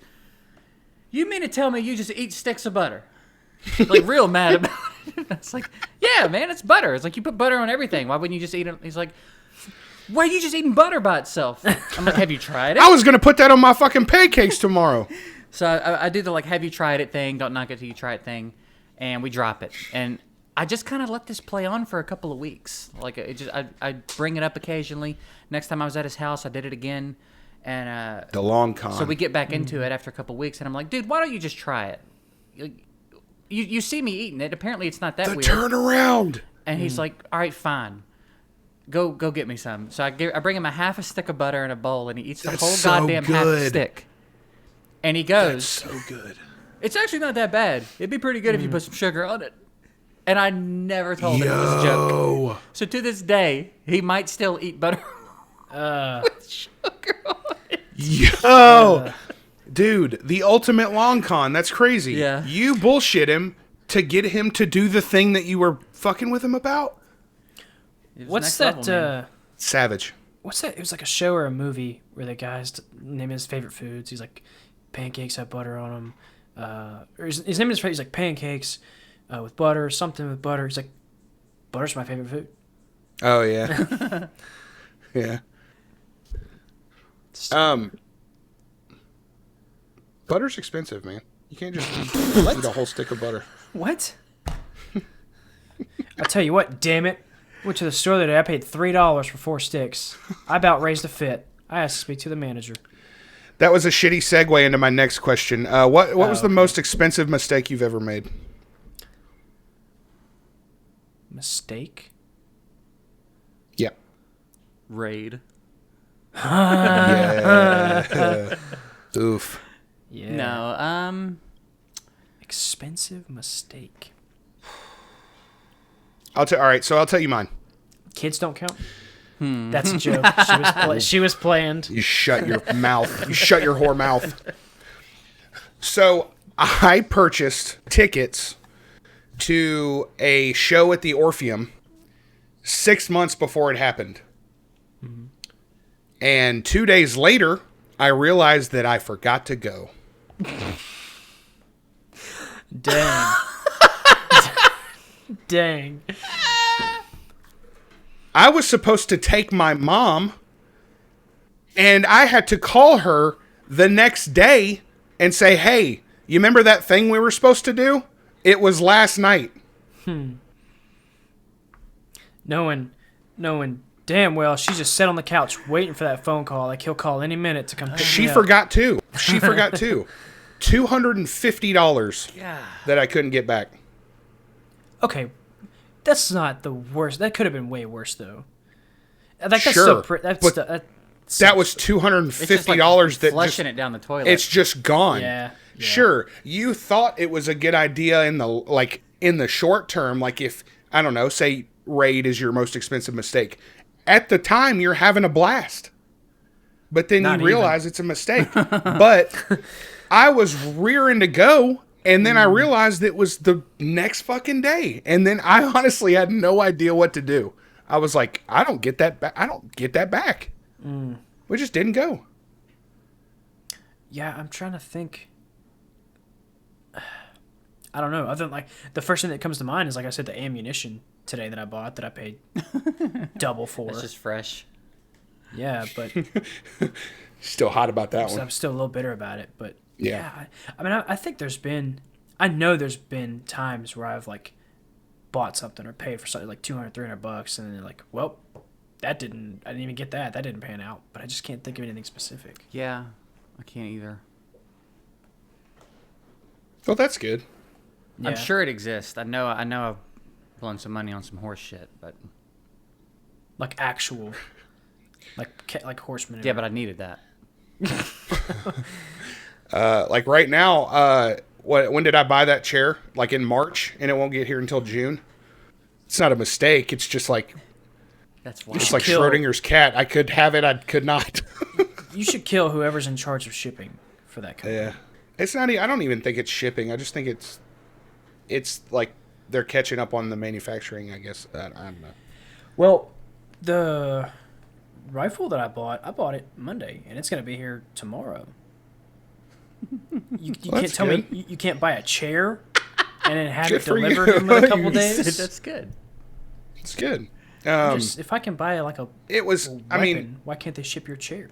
"You mean to tell me you just eat sticks of butter?" Like real mad about it. It's like, "Yeah, man, it's butter." It's like you put butter on everything. Why wouldn't you just eat it? He's like, "Why are you just eating butter by itself?" I'm like, "Have you tried it?" I was going to put that on my fucking pancakes tomorrow. So I do the like, "Have you tried it" thing, don't knock it till you try it thing, and we drop it. And I just kind of let this play on for a couple of weeks. Like I bring it up occasionally. Next time I was at his house, I did it again, and The long con. so we get back into it after a couple of weeks, and I'm like, "Dude, why don't you just try it? You see me eating it. Apparently, it's not that the weird." turnaround. And he's like, "All right, fine. Go get me some." So I bring him a half a stick of butter in a bowl, and he eats the That's whole so goddamn half good. stick. And he goes, That's so good. "It's actually not that bad. It'd be pretty good if you put some sugar on it." And I never told him it was a joke. Yo. So to this day, he might still eat butter with sugar on it. Yo. Dude, the ultimate long con. That's crazy. Yeah. You bullshit him to get him to do the thing that you were fucking with him about? It was What's next that? level, man. Savage. What's that? It was like a show or a movie where the guy's name his favorite foods. He's like, pancakes have butter on them. Or his name is he's like pancakes with butter, something with butter. He's like, butter's my favorite food. Oh, yeah. Yeah. Butter's expensive, man. You can't just eat a whole stick of butter. What? I'll tell you what, damn it. Went to the store the other day. I paid $3 for 4 sticks. I about raised a fit. I asked to speak to the manager. That was a shitty segue into my next question. What was the most expensive mistake you've ever made? Mistake? Yeah. Raid. Yeah. Oof. Yeah. No, Expensive mistake. All right, so I'll tell you mine. Kids don't count? That's a joke. She was planned. You shut your mouth. You shut your whore mouth. So I purchased tickets to a show at the Orpheum 6 months before it happened. Mm-hmm. And 2 days later, I realized that I forgot to go. Dang. Dang. I was supposed to take my mom, and I had to call her the next day and say, "Hey, you remember that thing we were supposed to do? It was last night." Knowing damn well she just sat on the couch waiting for that phone call. Like he'll call any minute to come pick She me up. forgot too. $250 that I couldn't get back. Okay, that's not the worst. That could have been way worse though. Like that's Sure, that was $250 It's just like that flushing it down the toilet. it's just gone. Yeah. Sure, you thought it was a good idea in the short term, like if, I don't know, say raid is your most expensive mistake. At the time, you're having a blast. But then Not you realize it's a mistake. But I was rearing to go, and then I realized it was the next fucking day. And then I honestly had no idea what to do. I was like, I don't get that back. We just didn't go. Yeah, I'm trying to think. I don't know. Other than like the first thing that comes to mind is like I said, the ammunition today that I bought that I paid double for. It's just fresh. Yeah, but Still hot about that one. I'm still a little bitter about it. But Yeah. I mean, I think I know there's been times where I've like bought something or paid for something like $200-$300, and then like, well, I didn't even get that. That didn't pan out. But I just can't think of anything specific. Yeah, I can't either. Well, that's good. Yeah. I'm sure it exists. I know I've blown some money on some horse shit, but Like actual, like horsemen. yeah, but I needed that. Like right now, when did I buy that chair? Like in March, and it won't get here until June. It's not a mistake. It's just like That's wild. just like Schrodinger's cat. I could have it. I could not. You should kill whoever's in charge of shipping for that company. Yeah, it's not. I don't even think it's shipping. I just think it's like they're catching up on the manufacturing. I guess I don't know. Well, the rifle that I bought it Monday, and it's gonna be here tomorrow. You Well, can't tell good. me you can't buy a chair and then have Good it for you. delivered in a couple days. That's good. It's good. If I can buy like a It was. weapon, I mean, why can't they ship your chair?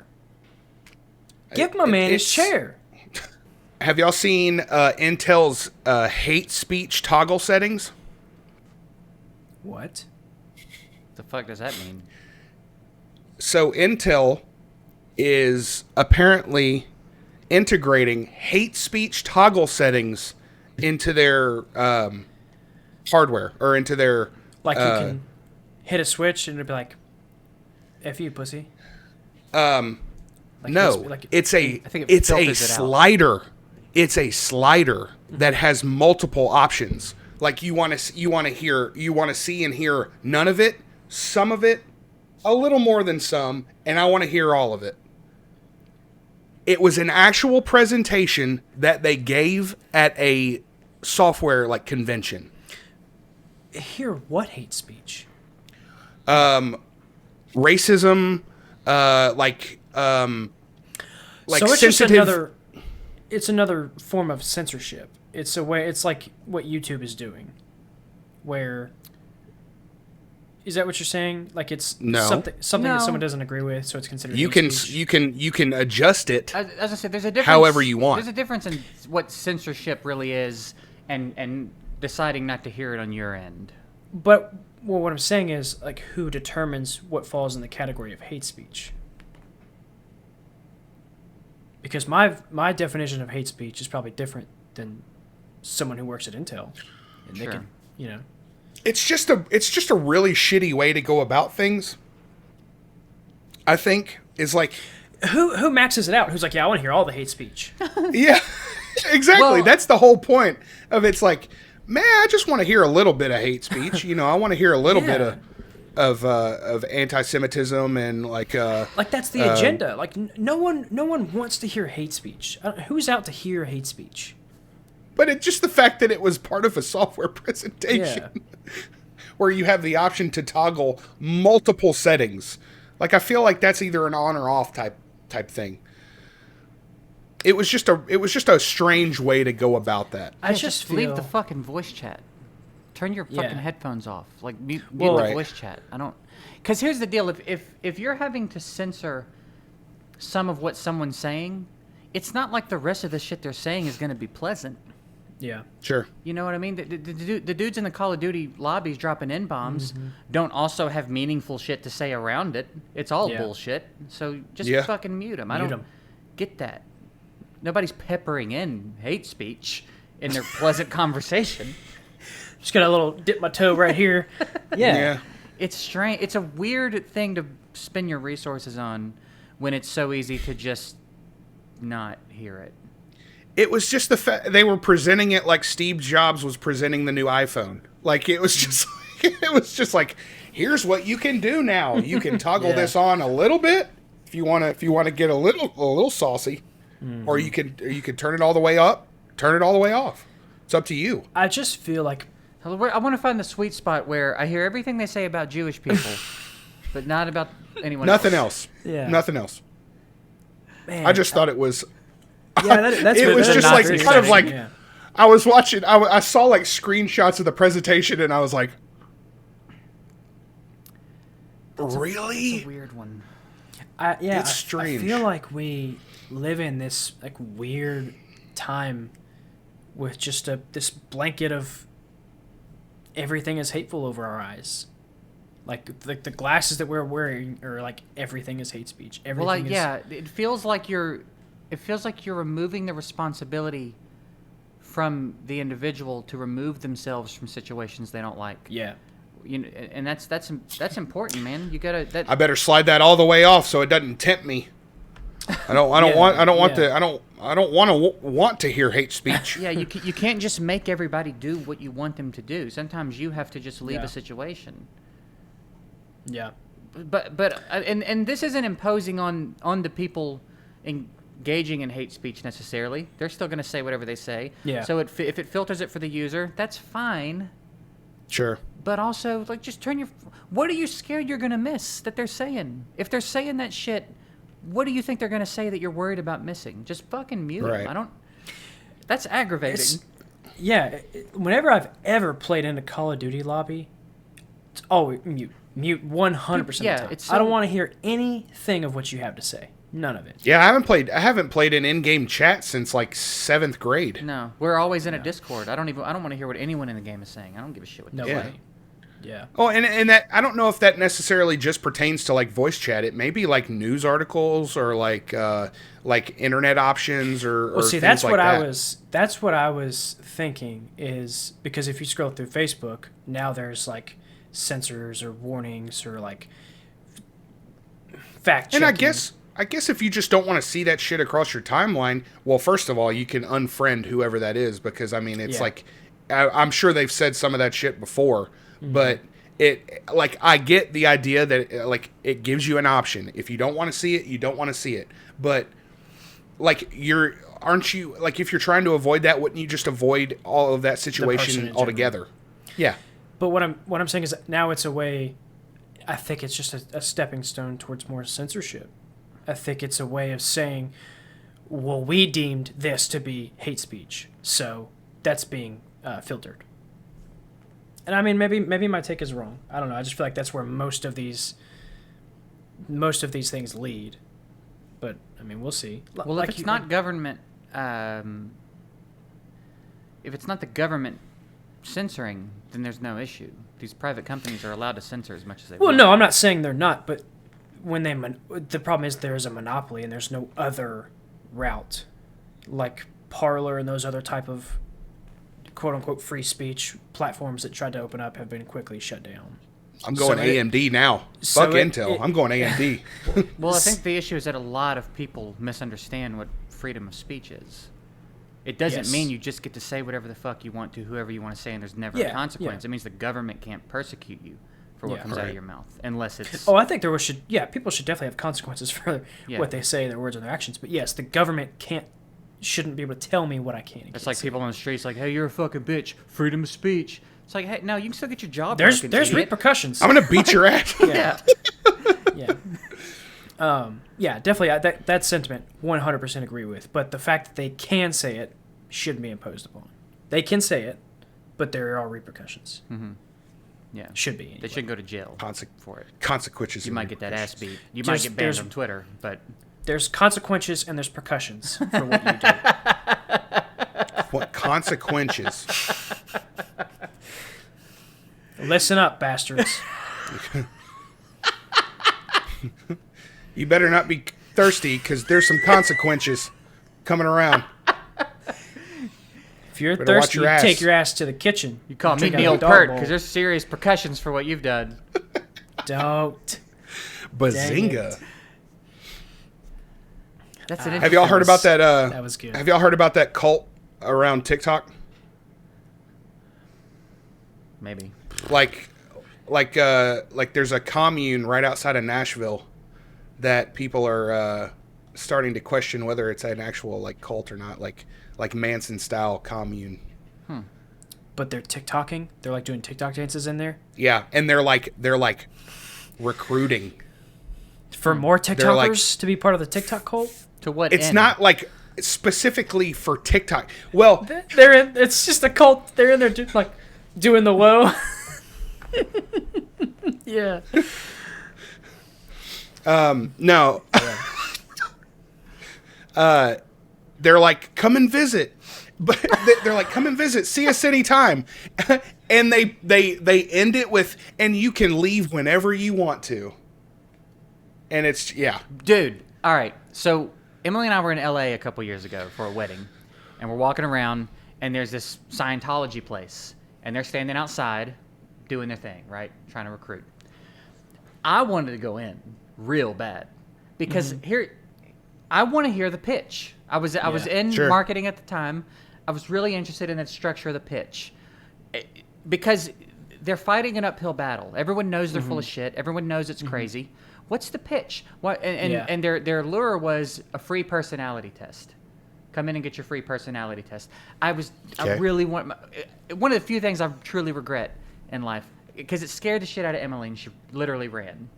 Give my man his it's- chair. have y'all seen Intel's hate speech toggle settings? What? The fuck does that mean? So Intel is apparently integrating hate speech toggle settings into their hardware or into their Like you can hit a switch and it'll be like, "F you, pussy." Like no, like it's a think it it's a filters it out. slider. It's a slider that has multiple options. Like you want to see and hear none of it, some of it, a little more than some, and I want to hear all of it. It was an actual presentation that they gave at a software like convention. Hear what hate speech? Racism, So it's just another form of censorship. It's like what YouTube is doing, where is that what you're saying? Like it's No. something No. that someone doesn't agree with, so it's considered You hate can speech? you can adjust it. As I said, there's a difference. However you want. There's a difference in what censorship really is and deciding not to hear it on your end. But what I'm saying is like who determines what falls in the category of hate speech? Because my definition of hate speech is probably different than someone who works at Intel. And they Sure. can, It's just a really shitty way to go about things. I think is like who maxes it out? Who's like, yeah, I want to hear all the hate speech. yeah, exactly. Well- That's the whole point of it's like, man, I just want to hear a little bit of hate speech. I want to hear a little bit of anti-Semitism and like Like that's the agenda. Like no one wants to hear hate speech. Who's out to hear hate speech? but it's just the fact that it was part of a software presentation where you have the option to toggle multiple settings. Like I feel like that's either an on or off type thing. It was just a strange way to go about that. I Yeah, just leave feel the fucking voice chat. Turn your fucking Yeah. headphones off. Like mute Well, the right. voice chat. I don't. Because here's the deal: if you're having to censor some of what someone's saying, it's not like the rest of the shit they're saying is going to be pleasant. yeah. Sure. You know what I mean? The dudes in the Call of Duty lobbies dropping N-bombs don't also have meaningful shit to say around it. It's all Yeah. bullshit. So just Yeah. fucking mute them. I Mute don't 'em. get that. Nobody's peppering in hate speech in their pleasant conversation. Just got a little dip my toe right here. Yeah. Yeah. It's strange. It's a weird thing to spend your resources on when it's so easy to just not hear it. It was just the fact they were presenting it like Steve Jobs was presenting the new iPhone. Like it was just like here's what you can do now. You can toggle Yeah. this on a little bit if you want to get a little saucy, or you can turn it all the way up, turn it all the way off. It's up to you. I just feel like I want to find the sweet spot where I hear everything they say about Jewish people, but not about anyone Nothing else. Yeah. Nothing else. man, I just thought it was Yeah, that's It was that's just not like very kind of exciting, like yeah. I was watching. I saw like screenshots of the presentation, and I was like, really? It's a weird one. It's strange. I feel like we live in this like weird time with just this blanket of everything is hateful over our eyes. Like the glasses that we're wearing are like everything is hate speech. Everything Well, like, is yeah, it feels like you're removing the responsibility from the individual to remove themselves from situations they don't like. yeah. You know, and that's important, man. You gotta. I better slide that all the way off so it doesn't tempt me. I don't want to hear hate speech. Yeah, you can't just make everybody do what you want them to do. Sometimes you have to just leave Yeah. a situation. Yeah. But and this isn't imposing on the people engaging in hate speech necessarily. They're still going to say whatever they say. Yeah. So if it filters it for the user, that's fine. Sure. But also, like, just turn your. What are you scared you're going to miss that they're saying? If they're saying that shit, what do you think they're going to say that you're worried about missing? Just fucking mute Right. them. I don't. That's aggravating. Whenever I've ever played in a Call of Duty lobby, it's always mute 100% Yeah, of the time. it's I don't so- want to hear anything of what you have to say. None of it. Yeah, I haven't played an in-game chat since like 7th grade. No, we're always in a Discord. I don't want to hear what anyone in the game is saying. I don't give a shit what No they way. say. Yeah. Oh, and that I don't know if that necessarily just pertains to like voice chat. It may be like news articles or like internet options or. Well, see, things that's like what that. that's what I was thinking is because if you scroll through Facebook, now there's like censors or warnings or like fact checking. And I guess if you just don't want to see that shit across your timeline, well, first of all, you can unfriend whoever that is because I mean, it's Yeah. like I'm sure they've said some of that shit before, Mm-hmm. but it like I get the idea that like it gives you an option. If you don't want to see it, you don't want to see it. But like aren't you like if you're trying to avoid that, wouldn't you just avoid all of that person situation in altogether? Yeah. But what I'm saying is that now it's a way. I think it's just a stepping stone towards more censorship. I think it's a way of saying, well, we deemed this to be hate speech, so that's being filtered. And I mean, maybe my take is wrong. I don't know. I just feel like that's where most of these things lead. But I mean, we'll see. Well, if it's not government, if it's not the government censoring, then there's no issue. These private companies are allowed to censor as much as they want. Well, no, I'm not saying they're not, but when the problem is there is a monopoly and there's no other route, like Parler and those other type of quote unquote free speech platforms that tried to open up have been quickly shut down. I'm going So AMD now. so Fuck Intel. I'm going AMD. Well, I think the issue is that a lot of people misunderstand what freedom of speech is. It doesn't Yes. mean you just get to say whatever the fuck you want to whoever you want to say, and there's never Yeah, a consequence. yeah. It means the government can't persecute you for what Yeah. comes out Right. of your mouth, unless it's. Oh, I think people should definitely have consequences for Yeah. what they say, their words, and their actions. But yes, the government shouldn't be able to tell me what I can and It's can't like say. people on the streets like, hey, you're a fucking bitch. Freedom of speech. It's like, hey, no, you can still get your job. There's broken, there's idiot. repercussions. I'm gonna beat your ass. Yeah. Yeah, definitely. That sentiment, 100% agree with. But the fact that they can say it shouldn't be imposed upon. They can say it, but there are repercussions. Yeah. Should be. They Anyway. shouldn't go to jail Conse- for it. Consequences. You and might get that ass repercussions. beat. You might get banned there's- on Twitter, but There's consequences and there's percussions for what you do. What consequences? Listen up, bastards. You better not be thirsty because there's some consequences coming around. If you're Better watch thirsty, your you ass. take your ass to the kitchen. you call me Drink out the of a old dog pert bowl. because there's serious percussions for what you've done. Don't. Bazinga. That's an Have y'all heard about that? That was good. Have y'all heard about that cult around TikTok? Maybe. Like there's a commune right outside of Nashville that people are starting to question whether it's an actual like cult or not, like Manson style commune. But they're TikToking. They're like doing TikTok dances in there Yeah, and they're like recruiting. for more TikTokers like- to be part of the TikTok cult. To what It's end? not like specifically for TikTok. Well, They're in. It's just a cult. They're in there doing the woe. Yeah. No. They're like, come and visit. But they're like, come and visit. See us anytime. And they end it with, and you can leave whenever you want to. And it's, yeah. Dude, all right. So Emily and I were in LA a couple years ago for a wedding. And we're walking around, and there's this Scientology place. And they're standing outside doing their thing, right? Trying to recruit. I wanted to go in real bad. Because I want to hear the pitch. I was in marketing at the time. I was really interested in the structure of the pitch. Because they're fighting an uphill battle. Everyone knows they're full of shit. Everyone knows it's crazy. What's the pitch? And their lure was a free personality test. Come in and get your free personality test. I really want one of the few things I truly regret in life, because it scared the shit out of Emily, and she literally ran.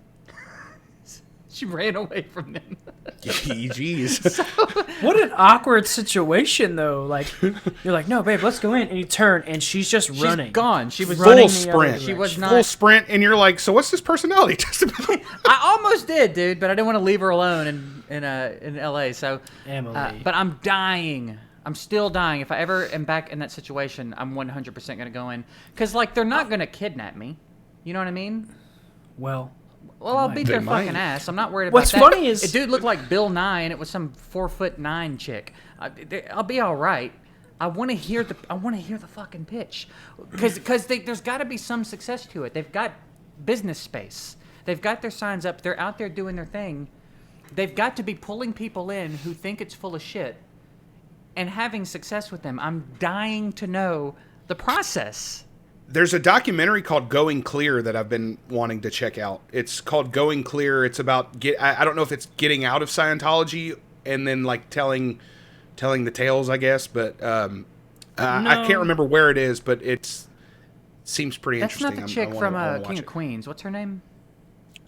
She ran away from them. Jeez. What an awkward situation, though. Like, you're like, no, babe, let's go in. And you turn, and she's just running. She's gone. She was full sprint. She was not. Full sprint, and you're like, so what's this personality test about? I almost did, dude, but I didn't want to leave her alone in LA. So, Emily. but I'm dying. I'm still dying. If I ever am back in that situation, I'm 100% going to go in. Because, like, they're not going to kidnap me. You know what I mean? Well, I'll beat their fucking ass. I'm not worried about What's that. funny is... A dude looked like Bill Nye, and it was some 4'9" chick. I'll be all right. I want to hear the fucking pitch, because there's got to be some success to it. They've got business space. They've got their signs up. They're out there doing their thing. They've got to be pulling people in who think it's full of shit and having success with them. I'm dying to know the process. There's a documentary called Going Clear that I've been wanting to check out. It's called Going Clear. It's about I don't know if it's getting out of Scientology and then like telling the tales, I guess, but I can't remember where it is, but seems pretty interesting. That's not the chick from King of Queens. What's her name?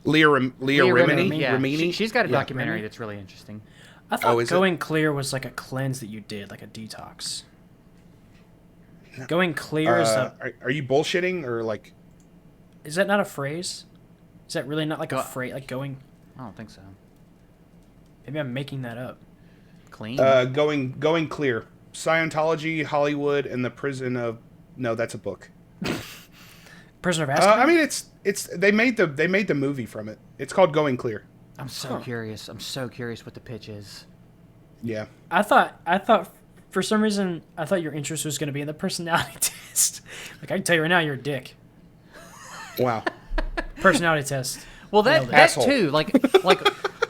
Leah Remini. Yeah. Remini? She's got a documentary that's really interesting. I thought Going Clear was like a cleanse that you did, like a detox. Going clear is are you bullshitting or like? Is that not a phrase? Is that really not like a phrase? Like going? I don't think so. Maybe I'm making that up. Clean. Going clear. Scientology, Hollywood, and the prison of. No, that's a book. Prisoner of Azkaban. I mean, it's they made the movie from it. It's called Going Clear. I'm so curious. I'm so curious what the pitch is. Yeah. I thought. For some reason, I thought your interest was going to be in the personality test. Like, I can tell you right now, you're a dick. Wow. Personality test. Well, that too. Like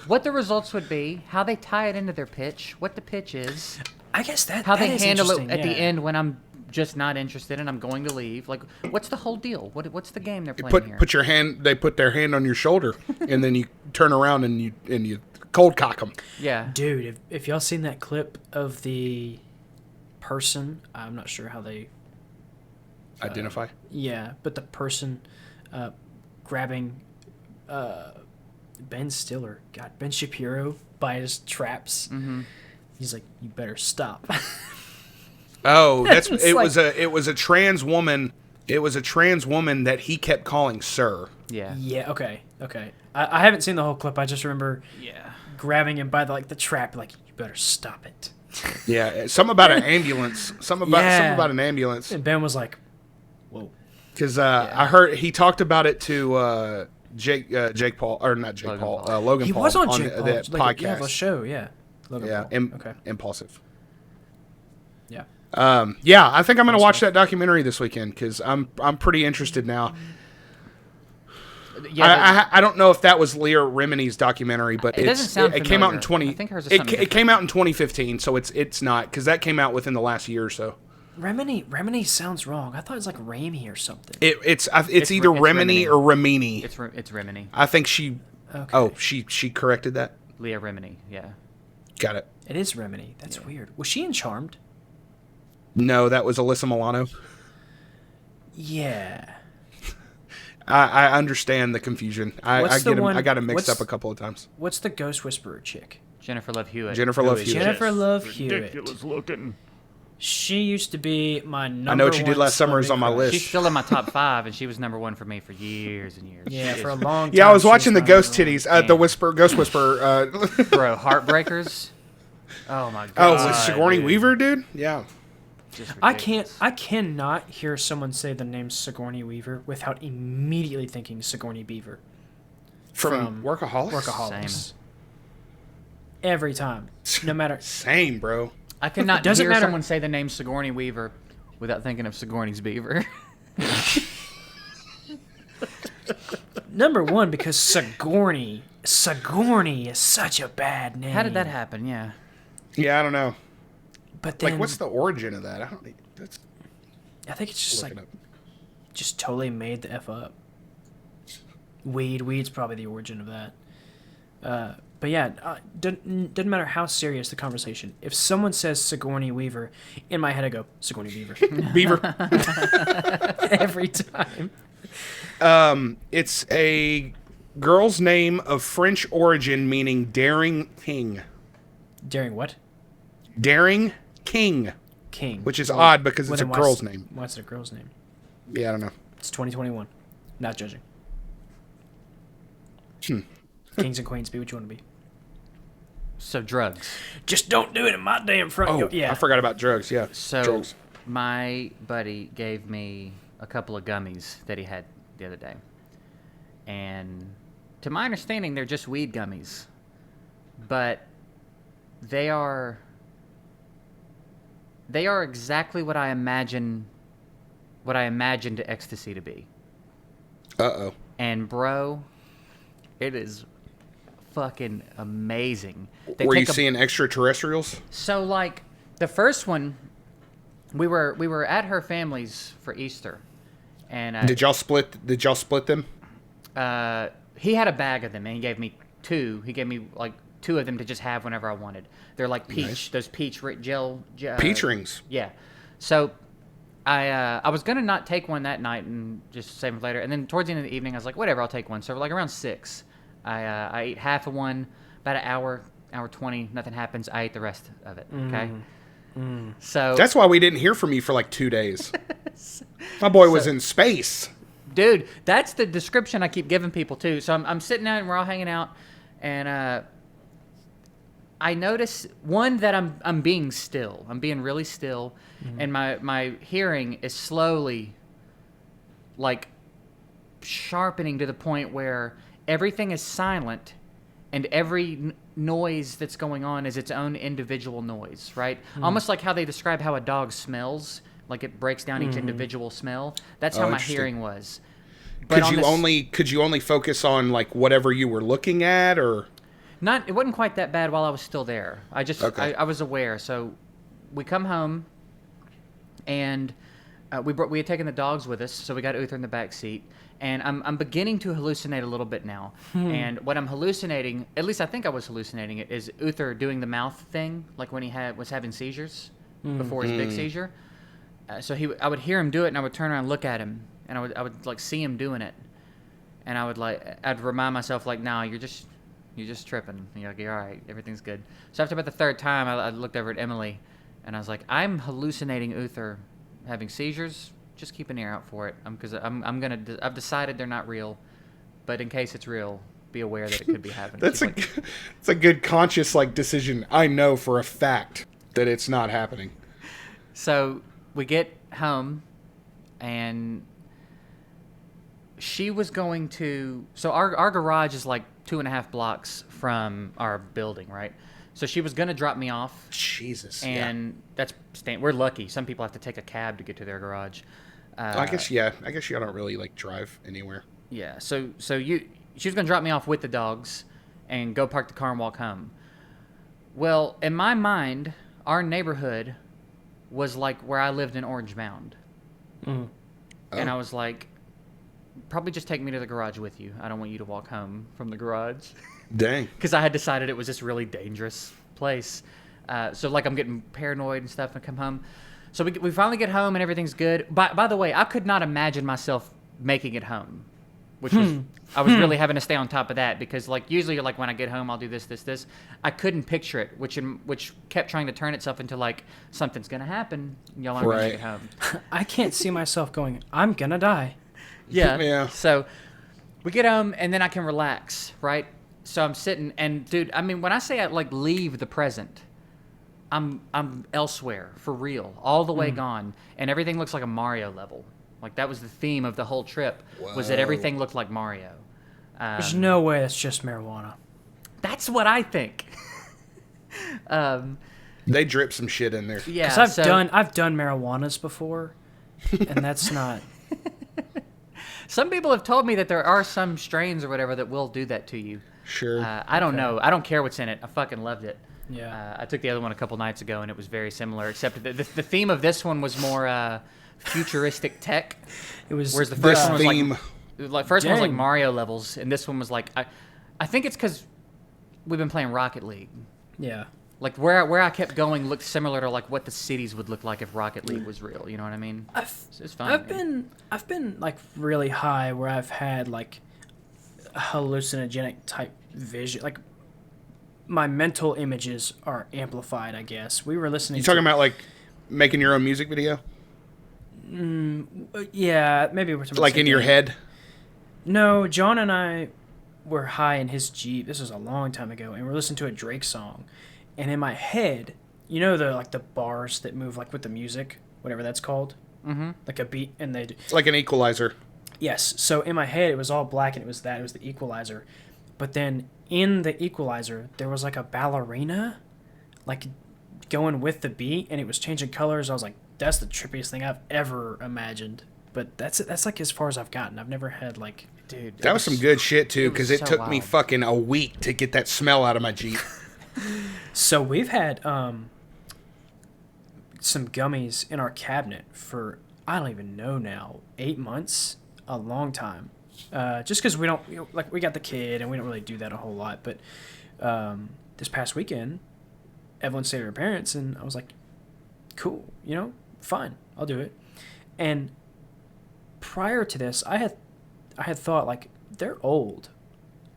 what the results would be, how they tie it into their pitch, what the pitch is. I guess that how that they is handle it interesting, at the end when I'm just not interested and I'm going to leave. Like, what's the whole deal? What's the game they're playing here? They put their hand on your shoulder, and then you turn around and you cold cock them. Yeah. Dude, if y'all seen that clip of the person, I'm not sure how they identify. Yeah, but the person grabbing Ben Stiller, Ben Shapiro by his traps. Mm-hmm. He's like, "You better stop." Oh, it was a trans woman. It was a trans woman that he kept calling sir. Yeah. Yeah. Okay. I haven't seen the whole clip. I just remember grabbing him by the trap, like, "You better stop it." Yeah, something about an ambulance. Something about an ambulance. And Ben was like, "Whoa," because I heard he talked about it to Jake Paul, or not Jake Paul, Logan he Paul. was on Jake Paul, that podcast. Yeah, the show. Yeah, Logan Paul. Impulsive. Yeah. I think I'm gonna watch that documentary this weekend because I'm pretty interested now. Yeah, I don't know if that was Leah Remini's documentary, but it came out in 20. I think hers is it came out in 2015, so it's not, because that came out within the last year or so. Remini sounds wrong. I thought it was like Raimi or something. It's either Remini or Remini. It's Remini. I think she. Okay. Oh, she corrected that. Leah Remini. Yeah. Got it. It is Remini. That's weird. Was she in Charmed? No, that was Alyssa Milano. Yeah. I understand the confusion. I got it mixed up a couple of times. What's the Ghost Whisperer chick? Jennifer Love Hewitt. Jennifer Love Hewitt. Jennifer Love Hewitt. Ridiculous looking. She used to be my number one. I know what you did last summer is on my list. She's still in my top 5, and she was number 1 for me for years and years. Yeah, for a long time. Yeah, I was watching the Ghost Titties, the Ghost Whisperer. Bro, Heartbreakers. Oh my god. Oh, with Sigourney Weaver, dude. Yeah. I cannot hear someone say the name Sigourney Weaver without immediately thinking Sigourney Beaver. From Workaholics. Workaholics. Same. Every time, no matter. Same, bro. I cannot Doesn't hear matter. someone say the name Sigourney Weaver without thinking of Sigourney's Beaver. Number one, because Sigourney is such a bad name. How did that happen? Yeah. Yeah, I don't know. But then, Like, what's the origin of that? I think it's just Look like it up. just totally made the F up. Weed's probably the origin of that. But yeah, doesn't matter how serious the conversation. If someone says Sigourney Weaver, in my head I go, Sigourney Beaver. Beaver. Every time. It's a girl's name of French origin meaning daring king. Daring what? Daring king. King. Which is odd because it's a then girl's name. Why is it a girl's name? Yeah, I don't know. It's 2021. Not judging. Kings and queens, be what you want to be. So drugs. Just don't do it in my damn front. Oh, Yeah. I forgot about drugs. Yeah. So drugs. my buddy gave me a couple of gummies that he had the other day. And to my understanding, they're just weed gummies. But they are exactly what I imagined ecstasy to be. Uh-oh. And bro, it is fucking amazing. Were you seeing extraterrestrials? So like the first one, we were at her family's for Easter, and Did y'all split them? he had a bag of them, and he gave me 2. He gave me like 2 of them to just have whenever I wanted. They're like peach, Nice. those peach gel. Peach rings. Yeah. So I was gonna not take one that night and just save them for later. And then towards the end of the evening, I was like, whatever, I'll take one. So like around 6, I ate half of one. About an hour 20, nothing happens. I ate the rest of it. Okay. So That's why we didn't hear from you for like 2 days. My boy was in space. dude, that's the description I keep giving people too. So I'm sitting there and we're all hanging out, and I notice one that I'm being still. I'm being really still, and my hearing is slowly like sharpening to the point where everything is silent, and every noise that's going on is its own individual noise, right? Almost like how they describe how a dog smells, like it breaks down each individual smell. That's how my interesting. hearing was. But Could you only focus on like whatever you were looking at, or It wasn't quite that bad while I was still there. I just Okay. I was aware. So we come home, and we had taken the dogs with us, so we got Uther in the back seat, and I'm beginning to hallucinate a little bit now. And what I'm hallucinating, at least I think I was hallucinating it, is Uther doing the mouth thing, like when he was having seizures before his big seizure. So I would hear him do it, and I would turn around and look at him, and I would like see him doing it, and I'd remind myself like, no, you're just tripping. And you're like, you're all right, everything's good. So after about the 3rd time, I looked over at Emily, and I was like, I'm hallucinating Uther having seizures. Just keep an ear out for it, because I've decided they're not real, but in case it's real, be aware that it could be happening. it's a good conscious like decision. I know for a fact that it's not happening. So we get home, and she was going to. So our garage is like 2.5 blocks from our building, right? So she was going to drop me off. Jesus. And we're lucky. Some people have to take a cab to get to their garage. I guess y'all don't really like drive anywhere. Yeah. So she was going to drop me off with the dogs and go park the car and walk home. Well, in my mind, our neighborhood was like where I lived in Orange Mound. Mm. And I was like, probably just take me to the garage with you. I don't want you to walk home from the garage. Dang. Because I had decided it was this really dangerous place. So like I'm getting paranoid and stuff and come home. So we finally get home and everything's good. By the way, I could not imagine myself making it home. which was I was really having to stay on top of that because like usually like when I get home I'll do this. I couldn't picture it, which kept trying to turn itself into like something's gonna happen. Y'all aren't gonna get home. I can't see myself going, I'm gonna die. Yeah. So we get home and then I can relax, right? So I'm sitting and dude, I mean when I say I like leave the present, I'm elsewhere for real, all the way gone, and everything looks like a Mario level. Like that was the theme of the whole trip was that everything looked like Mario. There's no way that's just marijuana. That's what I think. They drip some shit in there. Yeah, because I've done marijuanas before, and that's not. Some people have told me that there are some strains or whatever that will do that to you. Sure. I don't know. I don't care what's in it. I fucking loved it. Yeah. I took the other one a couple nights ago, and it was very similar, except the theme of this one was more futuristic tech. It was. Whereas the first one was theme. like first one was like Mario levels, and this one was like I think it's because we've been playing Rocket League. Yeah. Like where I kept going looked similar to like what the cities would look like if Rocket League was real. You know what I mean? It's fun. I've been like really high where I've had like hallucinogenic type vision. Like my mental images are amplified. I guess we were listening. You talking about like making your own music video? Yeah, maybe we're talking like in your head. No, John and I were high in his Jeep. This was a long time ago, and we're listening to a Drake song. And in my head, you know the bars that move like with the music, whatever that's called, like a beat, and it's like an equalizer. Yes. So in my head, it was all black, and it was the equalizer. But then in the equalizer, there was like a ballerina, like going with the beat, and it was changing colors. I was like, that's the trippiest thing I've ever imagined. But that's like as far as I've gotten. I've never had like, dude. That was some good shit too, because it so took me wild. fucking a week to get that smell out of my Jeep. So we've had some gummies in our cabinet for, I don't even know now, 8 months, a long time. Just because we don't, like we got the kid and we don't really do that a whole lot. But this past weekend, Evelyn stayed at her parents and I was like, cool, fine, I'll do it. And prior to this, I had thought like, they're old.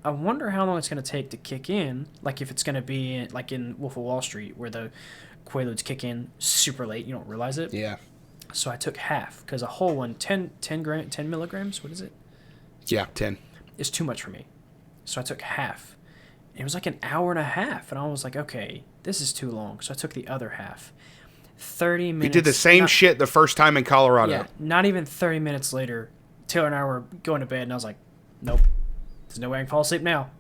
I wonder how long it's going to take to kick in, like if it's going to be like in Wolf of Wall Street where the Quaaludes kick in super late, you don't realize it. Yeah. So I took half because a whole one, 10 milligrams, what is it? Yeah, 10. Is too much for me. So I took half. It was like an hour and a half, and I was like, okay, this is too long. So I took the other half. 30 minutes. You did the same shit the first time in Colorado. Yeah, not even 30 minutes later, Taylor and I were going to bed, and I was like, nope. There's no way I can fall asleep now.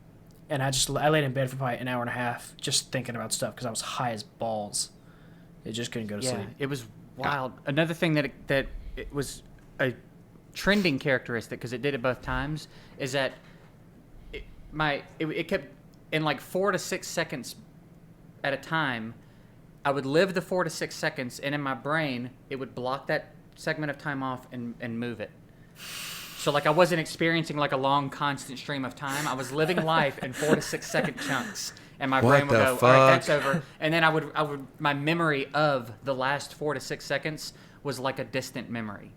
And I laid in bed for probably an hour and a half just thinking about stuff because I was high as balls. It just couldn't go to sleep. It was wild. Another thing that it was a trending characteristic because it did it both times is that it kept in like 4 to 6 seconds at a time. I would live the 4 to 6 seconds, and in my brain it would block that segment of time off and move it. So like I wasn't experiencing like a long constant stream of time. I was living life in 4 to 6 second chunks, and my brain would go, "All right, that's over." And then I would my memory of the last 4 to 6 seconds was like a distant memory.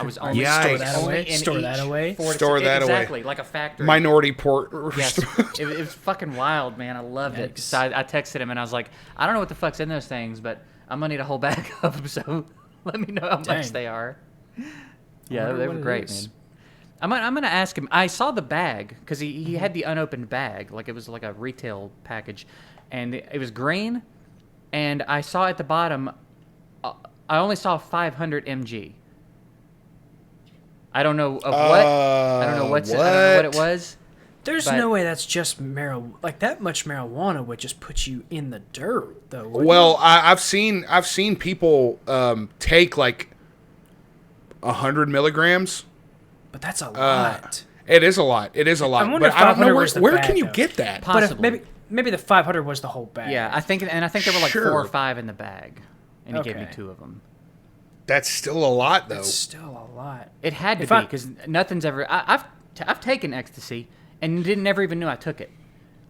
I was only Yikes. Store that away. Exactly, like a factory. Minority port. Yes, it was fucking wild, man. I loved it. So I texted him and I was like, I don't know what the fuck's in those things, but I'm gonna need a whole bag of them. So let me know how much they are. Yeah, they were great, man. I'm gonna ask him. I saw the bag because he had the unopened bag, like it was like a retail package, and it was green. And I saw at the bottom, I only saw 500 mg. I don't know of what. I don't know I don't know what it was. There's no way that's just marijuana. Like that much marijuana would just put you in the dirt, though. Well, I've seen people take like 100 milligrams. But that's a lot. It is a lot. It is a lot. I wonder but I don't know where bag, can you though? get that? Possibly. But maybe the 500 was the whole bag. Yeah, I think there were like 4 or Sure. 5 in the bag, and he gave me 2 of them. That's still a lot, though. It's still a lot. It had to be because nothing's ever. I've taken ecstasy and never even knew I took it.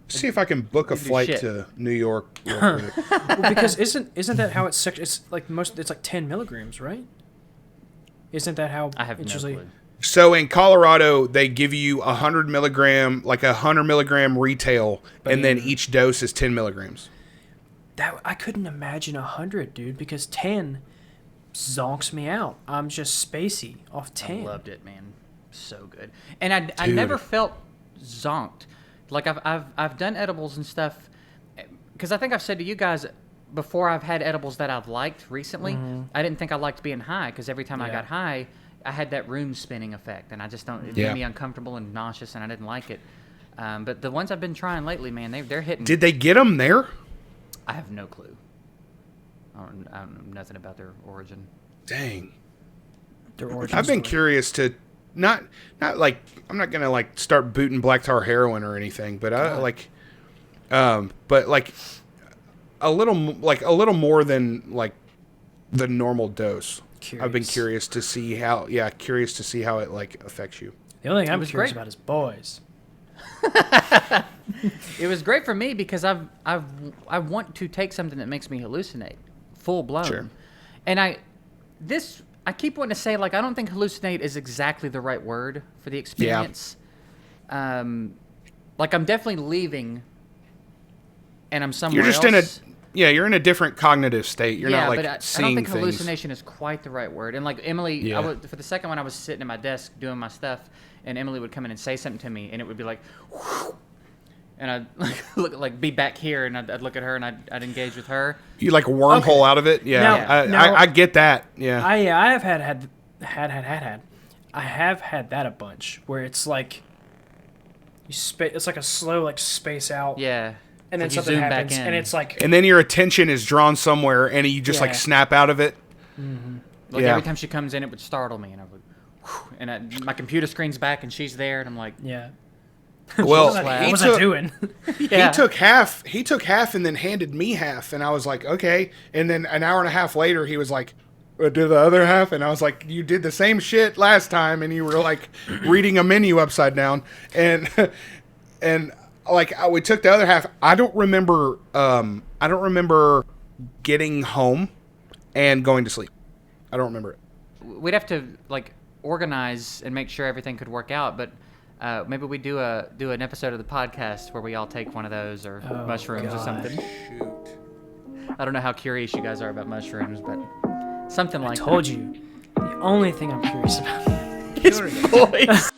See if I can book a flight to New York real quick. Well, because isn't that how it's like it's like 10 milligrams, right? Isn't that how I have it's no usually? clue. So in Colorado, they give you 100 milligram retail, and then each dose is 10 milligrams. That I couldn't imagine 100, dude, because 10 zonks me out. I'm just spacey off 10. I loved it, man. So good. And I never felt zonked. Like I've done edibles and stuff, because I think I've said to you guys before, I've had edibles that I've liked recently. I didn't think I liked being high, because every time I got high, I had that room spinning effect, and I just don't. It made me uncomfortable and nauseous, and I didn't like it. But the ones I've been trying lately, man, they're hitting. Did they get them there? I have no clue. I don't know nothing about their origin. Dang. Their origin I've been story. curious to not like, I'm not gonna like start booting black tar heroin or anything, but I like, but like a little more than like the normal dose. I've been curious to see how it like affects you. The only thing I'm was curious great. about is boys. It was great for me because I want to take something that makes me hallucinate, full blown. Sure. And I keep wanting to say, like, I don't think hallucinate is exactly the right word for the experience. Like, I'm definitely leaving, and I'm somewhere You're just else. you're in a different cognitive state. You're not like but I seeing don't think things. hallucination is quite the right word. And like Emily, Yeah. for the second one, I was sitting at my desk doing my stuff, and Emily would come in and say something to me, and it would be like, whew, and I'd be back here, and I'd look at her, and I'd engage with her. You like wormhole out of it. Yeah, Now- I get that. Yeah. I have had. I have had that a bunch where it's like it's like a slow like space out. Yeah. And then It's like you something zoom back happens, in. and it's like And then your attention is drawn somewhere, and you just like Yeah. snap out of it. Like Yeah. every time she comes in, it would startle me, and I would, whew, and my computer screen's back, and she's there, and I'm like, yeah. Well, What was I doing? yeah. He took half and then handed me half, and I was like, okay. And then an hour and a half later, he was like, do the other half, and I was like, you did the same shit last time, and you were like reading a menu upside down, and like we took the other half. I don't remember getting home and going to sleep. I don't remember it. We'd have to like organize and make sure everything could work out, but maybe we do an episode of the podcast where we all take one of those or mushrooms or something. Shoot. I don't know how curious you guys are about mushrooms, but something like Told you. The only thing I'm curious about that. Boys.